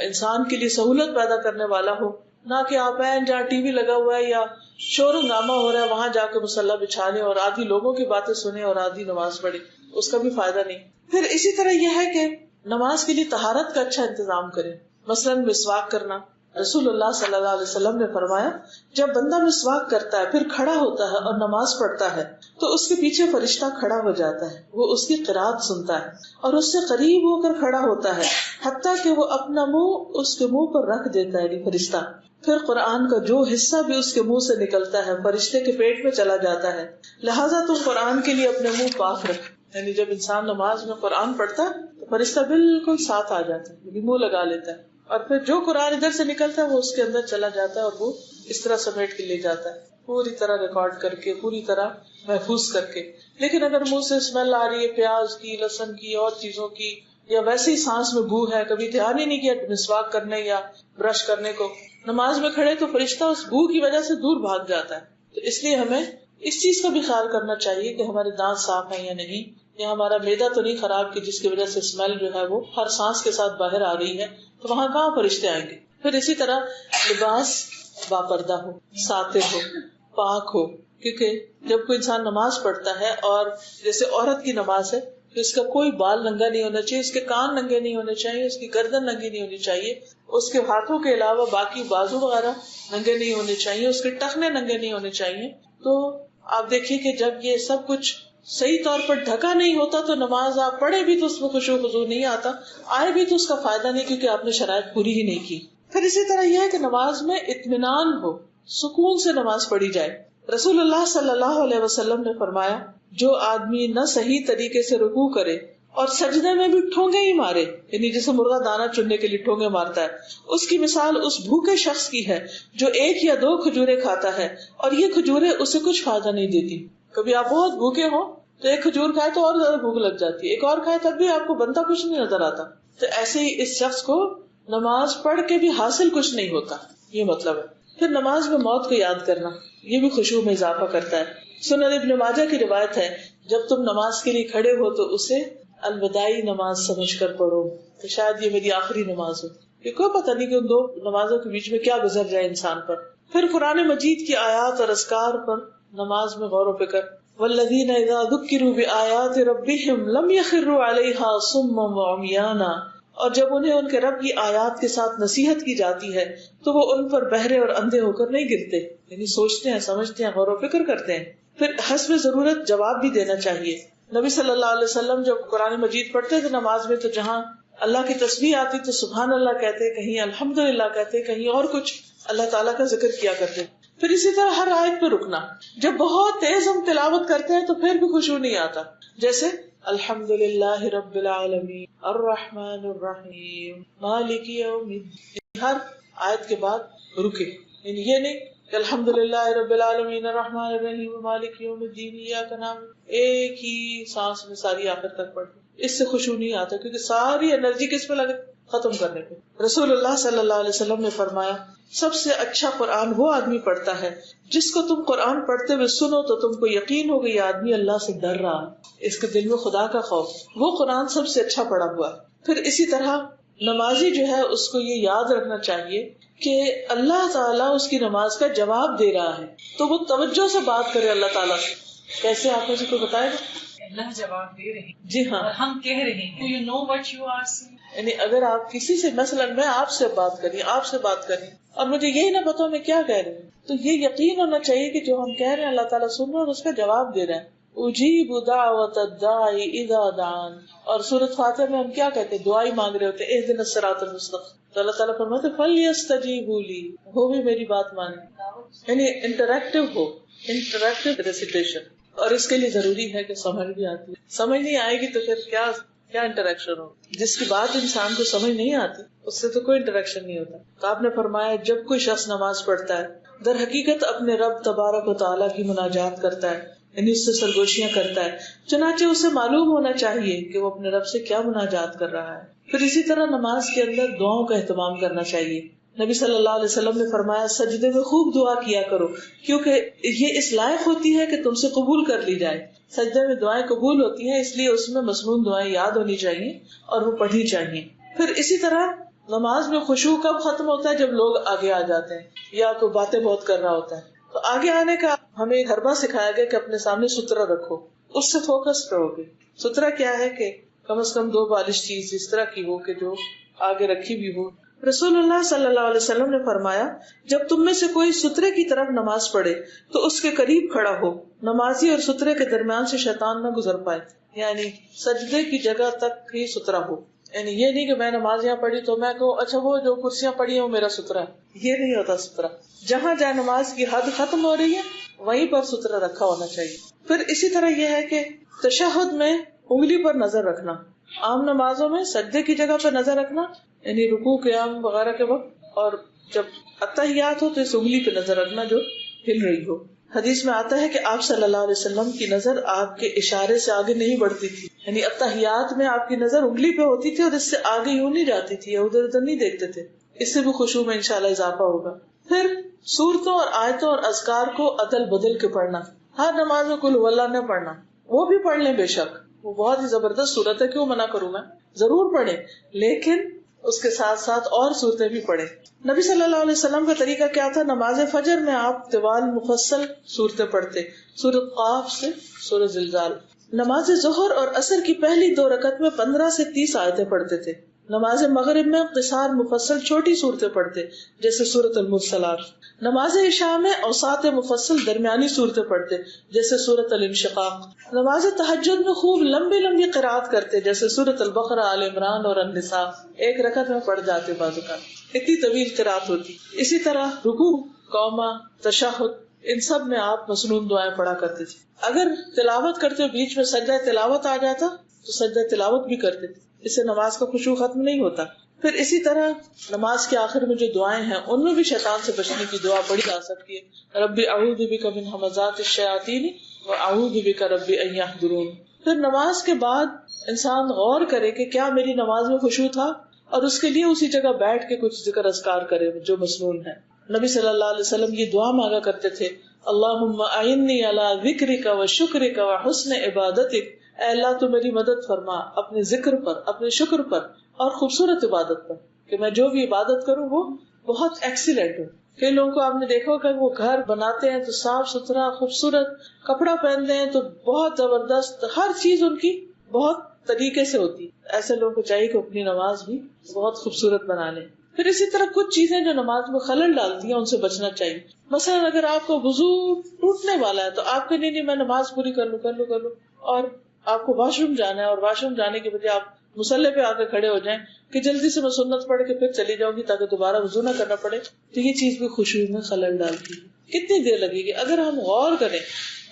انسان کے لیے سہولت پیدا کرنے والا ہو، نہ کہ آپ ہیں جہاں ٹی وی لگا ہوا ہے یا شور ہنگامہ ہو رہا ہے وہاں جا کے مصلی بچھا لیں اور آدھی لوگوں کی باتیں سنیں اور آدھی نماز پڑھیں، اس کا بھی فائدہ نہیں. پھر اسی طرح یہ ہے کہ نماز کے لیے طہارت کا اچھا انتظام کریں. مثلاً مسواک کرنا. رسول اللہ صلی اللہ علیہ وسلم نے فرمایا جب بندہ مسواک کرتا ہے پھر کھڑا ہوتا ہے اور نماز پڑھتا ہے تو اس کے پیچھے فرشتہ کھڑا ہو جاتا ہے، وہ اس کی قرات سنتا ہے اور اس سے قریب ہو کر کھڑا ہوتا ہے حتیٰ کہ وہ اپنا منہ اس کے منہ پر رکھ دیتا ہے فرشتہ. پھر قرآن کا جو حصہ بھی اس کے منہ سے نکلتا ہے فرشتے کے پیٹ میں چلا جاتا ہے. لہٰذا تم قرآن کے لیے اپنے منہ پاک رکھ. یعنی جب انسان نماز میں قرآن پڑھتا ہے تو فرشتہ بالکل ساتھ آ جاتا ہے، منہ لگا لیتا ہے اور پھر جو قرآن ادھر سے نکلتا ہے وہ اس کے اندر چلا جاتا ہے اور وہ اس طرح سمیٹ کے لے جاتا ہے پوری طرح ریکارڈ کر کے، پوری طرح محفوظ کر کے. لیکن اگر منہ سے اسمیل آ رہی ہے پیاز کی، لہسن کی اور چیزوں کی، یا ویسے ہی سانس میں بو ہے، کبھی دھیان ہی نہیں کیا مسواک کرنے یا برش کرنے کو، نماز میں کھڑے تو فرشتہ اس بو کی وجہ سے دور بھاگ جاتا ہے. تو اس لیے ہمیں اس چیز کا بھی خیال کرنا چاہیے کہ ہمارے دانت صاف ہیں یا نہیں، یا ہمارا معدہ تو نہیں خراب کہ جس کی وجہ سے اسمیل جو ہے وہ ہر سانس کے ساتھ باہر آ رہی ہے، تو وہاں کہاں فرشتے آئیں گے. پھر اسی طرح لباس باپردہ ہو، ساتر ہو پاک ہو. کیونکہ جب کوئی انسان نماز پڑھتا ہے اور جیسے عورت کی نماز ہے تو اس کا کوئی بال ننگا نہیں ہونا چاہیے, اس کے کان ننگے نہیں ہونے چاہیے, اس کی گردن ننگی نہیں ہونی چاہیے, اس کے ہاتھوں کے علاوہ باقی بازو وغیرہ ننگے نہیں ہونے چاہیے, اس کے ٹخنے ننگے نہیں ہونے چاہیے. تو آپ دیکھیے کہ جب یہ سب کچھ صحیح طور پر ڈھکا نہیں ہوتا تو نماز آپ پڑھے بھی تو اس میں خشوع و خضوع نہیں آتا, آئے بھی تو اس کا فائدہ نہیں, کیونکہ آپ نے شرائط پوری ہی نہیں کی. پھر اسی طرح یہ ہے کہ نماز میں اطمینان ہو, سکون سے نماز پڑھی جائے. رسول اللہ صلی اللہ علیہ وسلم نے فرمایا, جو آدمی نہ صحیح طریقے سے رکوع کرے اور سجدے میں بھی ٹھونگے ہی مارے, یعنی جیسے مرغا دانا چننے کے لیے ٹھونگے مارتا ہے, اس کی مثال اس بھوکے شخص کی ہے جو 1 یا 2 کھجوریں کھاتا ہے اور یہ کھجوریں اسے کچھ فائدہ نہیں دیتی. کبھی آپ بہت بھوکے ہو تو 1 کھجور کھائے تو اور زیادہ بھوک لگ جاتی ہے, ایک اور کھائے تب بھی آپ کو بنتا کچھ نہیں نظر آتا. تو ایسے ہی اس شخص کو نماز پڑھ کے بھی حاصل کچھ نہیں ہوتا, یہ مطلب ہے. پھر نماز میں موت کو یاد کرنا, یہ بھی خشوع میں اضافہ کرتا ہے. سنن ابن ماجہ کی روایت ہے, جب تم نماز کے لیے کھڑے ہو تو اسے الوداعی نماز سمجھ کر پڑھو, کہ شاید یہ میری آخری نماز ہو. یہ کوئی پتہ نہیں کہ ان 2 نمازوں کے بیچ میں کیا گزر جائے انسان پر. پھر قرآن مجید کی آیات اور اذکار پر نماز میں غور و فکر. والذین اذا ذکروا بآیات ربہم لم یخروا علیہا صما وعمیانا, اور جب انہیں ان کے رب کی آیات کے ساتھ نصیحت کی جاتی ہے تو وہ ان پر بہرے اور اندھے ہو کر نہیں گرتے, یعنی سوچتے ہیں, سمجھتے ہیں, غور و فکر کرتے ہیں. پھر حسب ضرورت جواب بھی دینا چاہیے. نبی صلی اللہ علیہ وسلم جب قرآن مجید پڑھتے تھے نماز میں تو جہاں اللہ کی تسبیح آتی تو سبحان اللہ کہتے, کہیں الحمدللہ کہتے, کہیں اور کچھ اللہ تعالیٰ کا ذکر کیا کرتے. پھر اسی طرح ہر آیت پہ رکنا. جب بہت تیز ہم تلاوت کرتے ہیں تو پھر بھی خشوع نہیں آتا, جیسے الحمدللہ رب العالمین الرحمن الرحیم مالک یوم الدین, ہر آیت کے بعد رکے, یعنی یہ نہیں کہ الحمدللہ رب العالمین الرحمن الرحیم مالک یوم الدین ایاک نعبد, ایک ہی سانس میں ساری آخر تک پڑھتے, اس سے خشوع نہیں آتا, کیونکہ ساری انرجی کس پہ لگے, ختم کرنے پہ. رسول اللہ صلی اللہ علیہ وسلم نے فرمایا, سب سے اچھا قرآن وہ آدمی پڑھتا ہے جس کو تم قرآن پڑھتے ہوئے سنو تو تم کو یقین ہوگا یہ آدمی اللہ سے ڈر رہا ہے, اس کے دل میں خدا کا خوف, وہ قرآن سب سے اچھا پڑھا ہوا. پھر اسی طرح نمازی جو ہے اس کو یہ یاد رکھنا چاہیے کہ اللہ تعالیٰ اس کی نماز کا جواب دے رہا ہے, تو وہ توجہ سے بات کرے اللہ تعالیٰ سے. کیسے آپ مجھے کو بتائے گا؟ اللہ جواب دے رہے ہیں, جی ہاں, اور ہم کہہ رہے ہیں you know what you are saying. یعنی اگر آپ کسی سے, مثلا میں آپ سے بات کری, آپ سے بات کری اور مجھے یہی نہ پتا میں کیا کہہ رہی ہوں, تو یہ یقین ہونا چاہیے کہ جو ہم کہہ رہے ہیں اللہ تعالیٰ سن رہا ہے اور اس کا جواب دے رہا ہے. اجیب دعوت الداعی اذا دعان, اور سورۃ فاتحہ میں ہم کیا کہتے ہیں, دعائی مانگ رہے ہوتے ہیں, اہدنا الصراط المستقیم, تو اللہ تعالیٰ فرماتے ہیں فلیستجیبوا لی, وہ بھی میری بات مانے, یعنی انٹریکٹیو ہو, انٹریکٹیو ریسیٹیشن. اور اس کے لیے ضروری ہے کہ سمجھ بھی آتی ہے, سمجھ نہیں آئے گی تو پھر کیا انٹریکشن ہو. جس کی بات انسان کو سمجھ نہیں آتی اس سے تو کوئی انٹریکشن نہیں ہوتا. تو آپ نے فرمایا جب کوئی شخص نماز پڑھتا ہے در حقیقت اپنے رب تبارک و تعالیٰ کی مناجات کرتا ہے, یعنی اس سے سرگوشیاں کرتا ہے, چنانچہ اسے معلوم ہونا چاہیے کہ وہ اپنے رب سے کیا مناجات کر رہا ہے. پھر اسی طرح نماز کے اندر دعاؤں کا اہتمام کرنا چاہیے. نبی صلی اللہ علیہ وسلم نے فرمایا سجدے میں خوب دعا کیا کرو, کیونکہ یہ اس لائق ہوتی ہے کہ تم سے قبول کر لی جائے. سجدے میں دعائیں قبول ہوتی ہیں, اس لیے اس میں مصنون دعائیں یاد ہونی چاہیے اور وہ پڑھنی چاہیے. پھر اسی طرح نماز میں خشوع کب ختم ہوتا ہے, جب لوگ آگے آ جاتے ہیں یا کوئی باتیں بہت کر رہا ہوتا ہے. تو آگے آنے کا ہمیں حربہ سکھایا گیا کہ اپنے سامنے سترہ رکھو, اس سے فوکس رہو گے. سترہ کیا ہے کہ کم از کم 2 بالش چیز اس طرح کی ہو کہ جو آگے رکھی بھی ہو. رسول اللہ صلی اللہ علیہ وسلم نے فرمایا جب تم میں سے کوئی سترے کی طرف نماز پڑھے تو اس کے قریب کھڑا ہو, نمازی اور سترے کے درمیان سے شیطان نہ گزر پائے, یعنی سجدے کی جگہ تک ہی سترا ہو. یعنی یہ نہیں کہ میں نماز یہاں پڑھی تو میں کہوں اچھا وہ جو کرسیاں پڑھی ہیں وہ میرا سترا ہے, یہ نہیں ہوتا سترا. جہاں جہاں نماز کی حد ختم ہو رہی ہے وہیں پر سترا رکھا ہونا چاہیے. پھر اسی طرح یہ ہے کہ تشہد میں انگلی پر نظر رکھنا, عام نمازوں میں سجدے کی جگہ پر نظر رکھنا, یعنی رکوع قیام وغیرہ کے وقت, اور جب اتحیات ہو تو اس انگلی پہ نظر رکھنا جو ہل رہی ہو. حدیث میں آتا ہے کہ آپ صلی اللہ علیہ وسلم کی نظر آپ کے اشارے سے آگے نہیں بڑھتی تھی, یعنی اتحیات میں آپ کی نظر انگلی پہ ہوتی تھی اور اس سے آگے یوں نہیں جاتی تھی یا ادھر ادھر نہیں دیکھتے تھے. اس سے بھی خشوع میں انشاءاللہ اضافہ ہوگا. پھر سورتوں اور آیتوں اور اذکار کو عدل بدل کے پڑھنا, ہر نماز میں قل هو اللہ نہ پڑھنا, وہ بھی پڑھ لیں بے شک, وہ بہت ہی زبردست سورت ہے, کیوں منع کروں میں, ضرور پڑھیں, لیکن اس کے ساتھ ساتھ اور صورتیں بھی پڑھیں. نبی صلی اللہ علیہ وسلم کا طریقہ کیا تھا؟ نماز فجر میں آپ طوال مفصل صورتیں پڑھتے، سورۃ قاف سے سورۃ زلزال. نماز ظہر اور عصر کی پہلی 2 رکعت میں 15 سے 30 آیتیں پڑھتے تھے. نماز مغرب میں قصار مفصل چھوٹی صورتیں پڑھتے جیسے سورۃ المرسلات. نماز عشاء میں اوساط مفصل درمیانی صورتیں پڑھتے جیسے سورۃ الانشقاق. نماز تہجد میں خوب لمبی لمبی قرات کرتے جیسے سورۃ البقرہ، آل عمران اور النساء. 1 رکعت میں پڑھ جاتے بعض اوقات، اتنی طویل قرات ہوتی. اسی طرح رکوع، قوما، تشہد، ان سب میں آپ مسنون دعائیں پڑھا کرتے تھے. اگر تلاوت کرتے ہوئے بیچ میں سجدہ تلاوت آ جاتا تو سجدہ تلاوت بھی کرتے تھے، اس سے نماز کا خشوع ختم نہیں ہوتا. پھر اسی طرح نماز کے آخر میں جو دعائیں ہیں ان میں بھی شیطان سے بچنے کی دعا پڑھی جا سکتی ہے. ربی اعوذ بک من ھمزات الشیاطین واعوذ بک ربی ان یحضرون. پھر نماز کے بعد انسان غور کرے کہ کیا میری نماز میں خشوع تھا، اور اس کے لیے اسی جگہ بیٹھ کے کچھ ذکر اذکار کرے جو مسنون ہے. نبی صلی اللہ علیہ وسلم یہ دعا مانگا کرتے تھے، اللہم اعنی علی ذکرک و شکرک و حسن عبادتک. اے اللہ تو میری مدد فرما اپنے ذکر پر، اپنے شکر پر اور خوبصورت عبادت پر، کہ میں جو بھی عبادت کروں وہ بہت ایکسیلنٹ ہو. کئی لوگوں کو آپ نے دیکھا کہ وہ گھر بناتے ہیں تو صاف ستھرا خوبصورت، کپڑا پہنتے ہیں تو بہت زبردست، ہر چیز ان کی بہت طریقے سے ہوتی. ایسے لوگوں کو چاہیے کہ اپنی نماز بھی بہت خوبصورت بنا لیں. پھر اسی طرح کچھ چیزیں جو نماز میں خلل ڈالتی ہیں ان سے بچنا چاہیے. مثلا اگر آپ کو وضو ٹوٹنے والا ہے تو آپ کہ نہیں میں نماز پوری کر لوں، اور آپ کو واش روم جانا ہے اور واش روم جانے کے بجائے آپ مصلی پہ آ کے کھڑے ہو جائیں کہ جلدی سے میں سنت پڑھ کے پھر چلی جاؤں گی تاکہ دوبارہ وضو نہ کرنا پڑے، تو یہ چیز بھی خشوع میں خلل ڈالتی ہے. کتنی دیر لگے گی؟ اگر ہم غور کریں،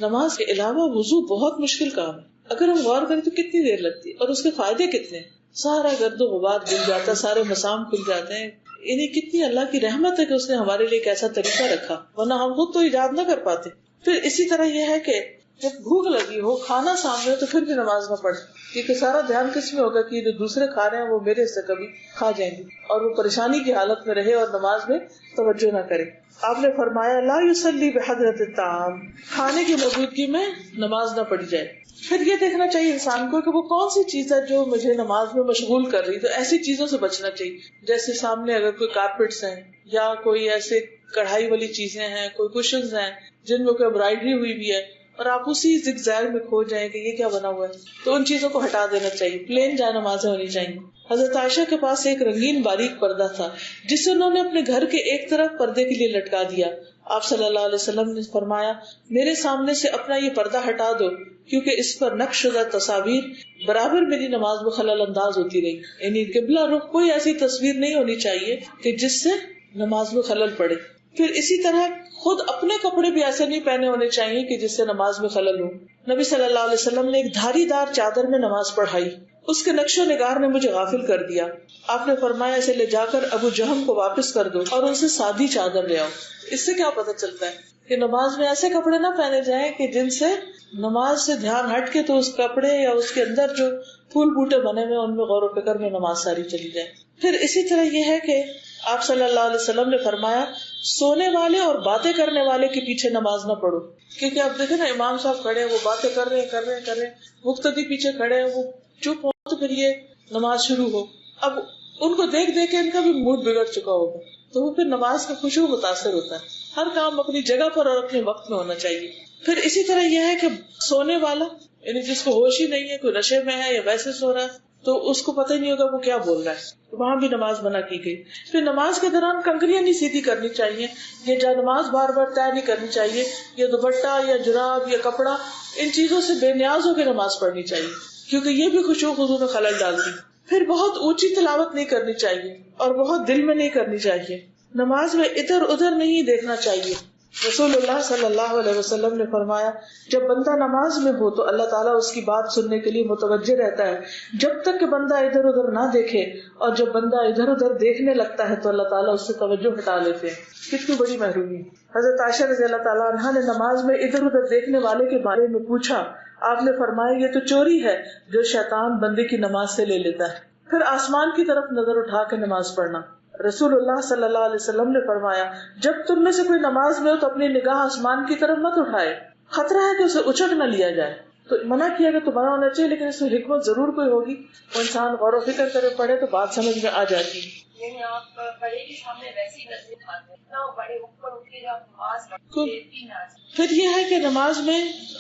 نماز کے علاوہ وضو بہت مشکل کام ہے. اگر ہم غور کریں تو کتنی دیر لگتی ہے، اور اس کے فائدے کتنے ہیں. سارا گرد و غبار دل جاتا ہے، سارے مسام کھل جاتے ہیں. یعنی کتنی اللہ کی رحمت ہے کہ اس نے ہمارے لیے ایک ایسا طریقہ رکھا، ورنہ ہم خود تو ایجاد نہ کر پاتے. پھر اسی طرح یہ ہے کہ جب بھوک لگی ہو، کھانا سامنے ہو، تو پھر بھی نماز نہ پڑھے، کیونکہ سارا دھیان کس میں ہوگا کہ جو دوسرے کھا رہے ہیں وہ میرے سے کبھی کھا جائیں گے، اور وہ پریشانی کی حالت میں رہے اور نماز میں توجہ نہ کرے. آپ نے فرمایا لا یصلی بحضرۃ الطعام، کھانے کی موجودگی میں نماز نہ پڑھی جائے. پھر یہ دیکھنا چاہیے انسان کو کہ وہ کون سی چیز ہے جو مجھے نماز میں مشغول کر رہی، تو ایسی چیزوں سے بچنا چاہیے. جیسے سامنے اگر کوئی کارپیٹس ہیں یا کوئی ایسے کڑھائی والی چیزیں ہیں، کوئی کوشنز ہیں جن میں کوئی امبرائڈری ہوئی بھی ہے، اور آپ اسی زگ زیگ میں کھو جائیں کہ یہ کیا بنا ہوا ہے، تو ان چیزوں کو ہٹا دینا چاہیے. پلین جائے نمازیں ہونی چاہیے. حضرت عائشہ کے پاس ایک رنگین باریک پردہ تھا جسے انہوں نے اپنے گھر کے ایک طرف پردے کے لیے لٹکا دیا. آپ صلی اللہ علیہ وسلم نے فرمایا میرے سامنے سے اپنا یہ پردہ ہٹا دو، کیونکہ اس پر نقش شدہ تصاویر برابر میری نماز میں خلل انداز ہوتی رہی. یعنی قبلہ رخ کوئی ایسی تصویر نہیں ہونی چاہیے کہ جس سے نماز میں خلل پڑے. پھر اسی طرح خود اپنے کپڑے بھی ایسے نہیں پہنے ہونے چاہیے کہ جس سے نماز میں خلل ہو. نبی صلی اللہ علیہ وسلم نے ایک دھاری دار چادر میں نماز پڑھائی، اس کے نقش و نگار نے مجھے غافل کر دیا. آپ نے فرمایا اسے لے جا کر ابو جہم کو واپس کر دو اور ان سے سادی چادر لے آؤ. اس سے کیا پتہ چلتا ہے کہ نماز میں ایسے کپڑے نہ پہنے جائیں کہ جن سے نماز سے دھیان ہٹ کے تو اس کپڑے یا اس کے اندر جو پھول بوٹے بنے ہوئے ان میں غور و فکر میں نماز ساری چلی جائے. پھر اسی طرح یہ ہے کہ آپ صلی اللہ علیہ وسلم نے فرمایا سونے والے اور باتیں کرنے والے کے پیچھے نماز نہ پڑھو. کیونکہ آپ دیکھیں نا امام صاحب کھڑے ہیں، وہ باتیں کر رہے ہیں، مقتدی پیچھے کھڑے ہیں، وہ چپ ہو تو پھر یہ نماز شروع ہو. اب ان کو دیکھ دیکھ کے ان کا بھی موڈ بگڑ چکا ہوگا، تو وہ پھر نماز کا خشوع متاثر ہوتا ہے. ہر کام اپنی جگہ پر اور اپنے وقت میں ہونا چاہیے. پھر اسی طرح یہ ہے کہ سونے والا یعنی جس کو ہوش ہی نہیں ہے، کوئی نشے میں ہے یا ویسے سو رہا ہے، تو اس کو پتہ ہی نہیں ہوگا وہ کیا بول رہا ہے، وہاں بھی نماز منع کی گئی. پھر نماز کے دوران کنکریاں نہیں سیدھی کرنی چاہیے، یہ جا نماز بار بار طے نہیں کرنی چاہیے، یا دوپٹہ یا جراب یا کپڑا ان چیزوں سے بے نیاز ہو کے نماز پڑھنی چاہیے، کیونکہ یہ بھی خشوع خضوع میں خلل ڈالتی. پھر بہت اونچی تلاوت نہیں کرنی چاہیے اور بہت دل میں نہیں کرنی چاہیے. نماز میں ادھر ادھر نہیں دیکھنا چاہیے. رسول اللہ صلی اللہ علیہ وسلم نے فرمایا جب بندہ نماز میں ہو تو اللہ تعالیٰ اس کی بات سننے کے لیے متوجہ رہتا ہے جب تک کہ بندہ ادھر ادھر نہ دیکھے، اور جب بندہ ادھر ادھر دیکھنے لگتا ہے تو اللہ تعالیٰ اس سے توجہ ہٹا لیتے ہیں. کتنی بڑی محرومی. حضرت عائشہ رضی اللہ تعالیٰ عنہا نے نماز میں ادھر ادھر دیکھنے والے کے بارے میں پوچھا. آپ نے فرمایا یہ تو چوری ہے جو شیطان بندے کی نماز سے لے لیتا ہے. پھر آسمان کی طرف نظر اٹھا کے نماز پڑھنا. رسول اللہ صلی اللہ علیہ وسلم نے فرمایا جب تم میں سے کوئی نماز میں ہو تو اپنی نگاہ آسمان کی طرف مت اٹھائے، خطرہ ہے کہ اسے اچک نہ لیا جائے. تو منع کیا کہ تمہارا ہونا چاہیے، لیکن اس میں حکمت ضرور کوئی ہوگی، وہ انسان غور و فکر کرے پڑھے تو بات سمجھ میں آ جاتی ہے. یعنی آپ بڑے کے سامنے ویسی نظر کھاتے ہیں نہ بڑے اوپر اٹھ کے جب نماز پڑھتے ہیں. پھر یہ ہے کہ نماز میں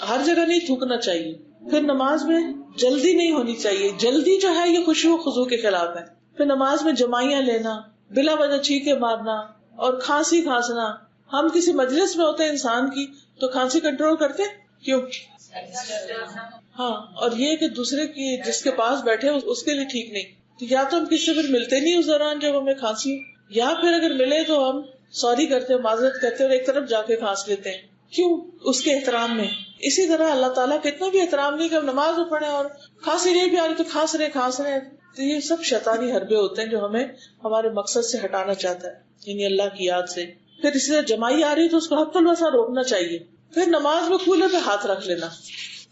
ہر جگہ نہیں تھوکنا چاہیے. پھر نماز میں جلدی نہیں ہونی چاہیے. جلدی جو ہے یہ خشوع و خضوع کے خلاف ہے. پھر نماز میں جمائیاں لینا، بلا وجہ چھینکے مارنا اور کھانسی کھانسنا. ہم کسی مجلس میں ہوتے ہیں انسان کی تو کھانسی کنٹرول کرتے کیوں؟ ہاں، اور یہ کہ دوسرے کی جس کے پاس بیٹھے اس کے لیے ٹھیک نہیں. تو یا تو ہم کسی سے پھر ملتے نہیں اس دوران جب ہمیں کھانسی ہو، یا پھر اگر ملے تو ہم سوری کرتے ہیں، معذرت کرتے ہیں اور ایک طرف جا کے کھانس لیتے ہیں. کیوں؟ اس کے احترام میں. اسی طرح اللہ تعالیٰ کا اتنا بھی احترام نہیں کہ ہم نماز میں پڑھیں اور کھانسی نہیں بھی آ رہی تو کھانس رہے. تو یہ سب شیطانی حربے ہوتے ہیں جو ہمیں ہمارے مقصد سے ہٹانا چاہتا ہے، یعنی اللہ کی یاد سے. پھر اسی طرح جمائی آ رہی تو اس کو حق الوسع روکنا چاہیے. پھر نماز میں کولے پہ ہاتھ رکھ لینا،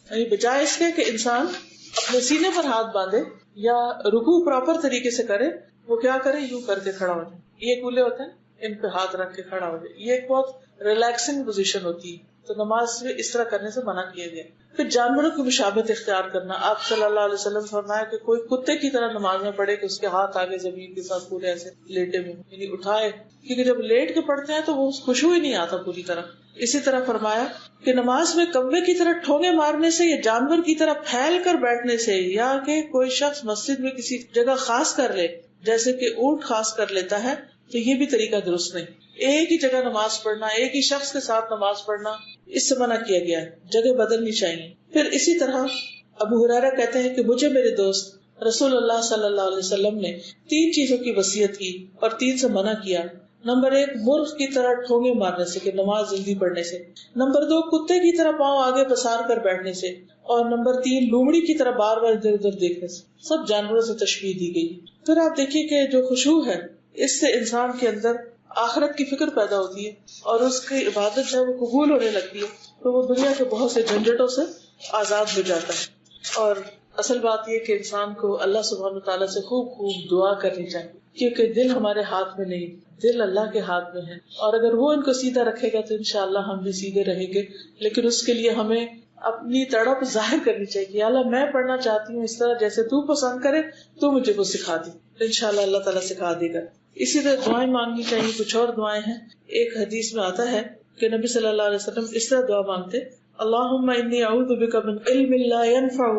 یعنی بجائے اس کے کہ انسان اپنے سینے پر ہاتھ باندھے یا رکوع پراپر طریقے سے کرے، وہ کیا کرے، یوں کر کے کھڑا ہو جائے. یہ کولے ہوتے ہیں، ان پہ ہاتھ رکھ کے کھڑا ہو جائے. یہ ایک بہت ریلیکسنگ پوزیشن ہوتی ہے، تو نماز میں اس طرح کرنے سے منع کیا گیا. پھر جانوروں کی مشابہت اختیار کرنا. آپ صلی اللہ علیہ وسلم فرمایا کہ کوئی کتے کی طرح نماز میں پڑھے کہ اس کے ہاتھ آگے زمین کے ساتھ پورے ایسے لیٹے ہوئے، یعنی اٹھائے، کیونکہ جب لیٹ کے پڑھتے ہیں تو وہ خشوع ہی نہیں آتا پوری طرح. اسی طرح فرمایا کہ نماز میں کوے کی طرح ٹھونگے مارنے سے یا جانور کی طرح پھیل کر بیٹھنے سے، یا کہ کوئی شخص مسجد میں کسی جگہ خاص کر لے جیسے کہ اونٹ خاص کر لیتا ہے، تو یہ بھی طریقہ درست نہیں. ایک ہی جگہ نماز پڑھنا، ایک ہی شخص کے ساتھ نماز پڑھنا، اس سے منع کیا گیا ہے. جگہ بدلنی چاہیے. پھر اسی طرح ابو ہریرہ کہتے ہیں کہ مجھے میرے دوست رسول اللہ صلی اللہ علیہ وسلم نے 3 چیزوں کی وصیت کی اور 3 سے منع کیا. نمبر 1 مرغ کی طرح ٹھونگے مارنے سے کہ نماز جلدی پڑھنے سے. نمبر 2 کتے کی طرح پاؤں آگے پسار کر بیٹھنے سے. اور نمبر 3 لومڑی کی طرح بار بار ادھر ادھر دیکھنے سے. سب جانوروں سے تشبیہ دی گئی. پھر آپ دیکھیے کہ جو خشوع ہے اس سے انسان کے اندر آخرت کی فکر پیدا ہوتی ہے اور اس کی عبادت جو ہے وہ قبول ہونے لگتی ہے، تو وہ دنیا کے بہت سے جھنجھٹوں سے آزاد ہو جاتا ہے. اور اصل بات یہ کہ انسان کو اللہ سبحانہ تعالیٰ سے خوب خوب دعا کرنی چاہیے، کیونکہ دل ہمارے ہاتھ میں نہیں، دل اللہ کے ہاتھ میں ہے. اور اگر وہ ان کو سیدھا رکھے گا تو انشاءاللہ ہم بھی سیدھے رہیں گے. لیکن اس کے لیے ہمیں اپنی تڑپ ظاہر کرنی چاہیے کہ اللہ میں پڑھنا چاہتی ہوں اس طرح جیسے تو پسند کرے، تو مجھے وہ سکھا دی. انشاءاللہ اللہ تعالیٰ سکھا دے گا. اسی طرح دعائیں مانگنی چاہیے. کچھ اور دعائیں ہیں. ایک حدیث میں آتا ہے کہ نبی صلی اللہ علیہ وسلم اس طرح دعا مانگتے: اللہم انی اعوذ بک من علم لا ینفع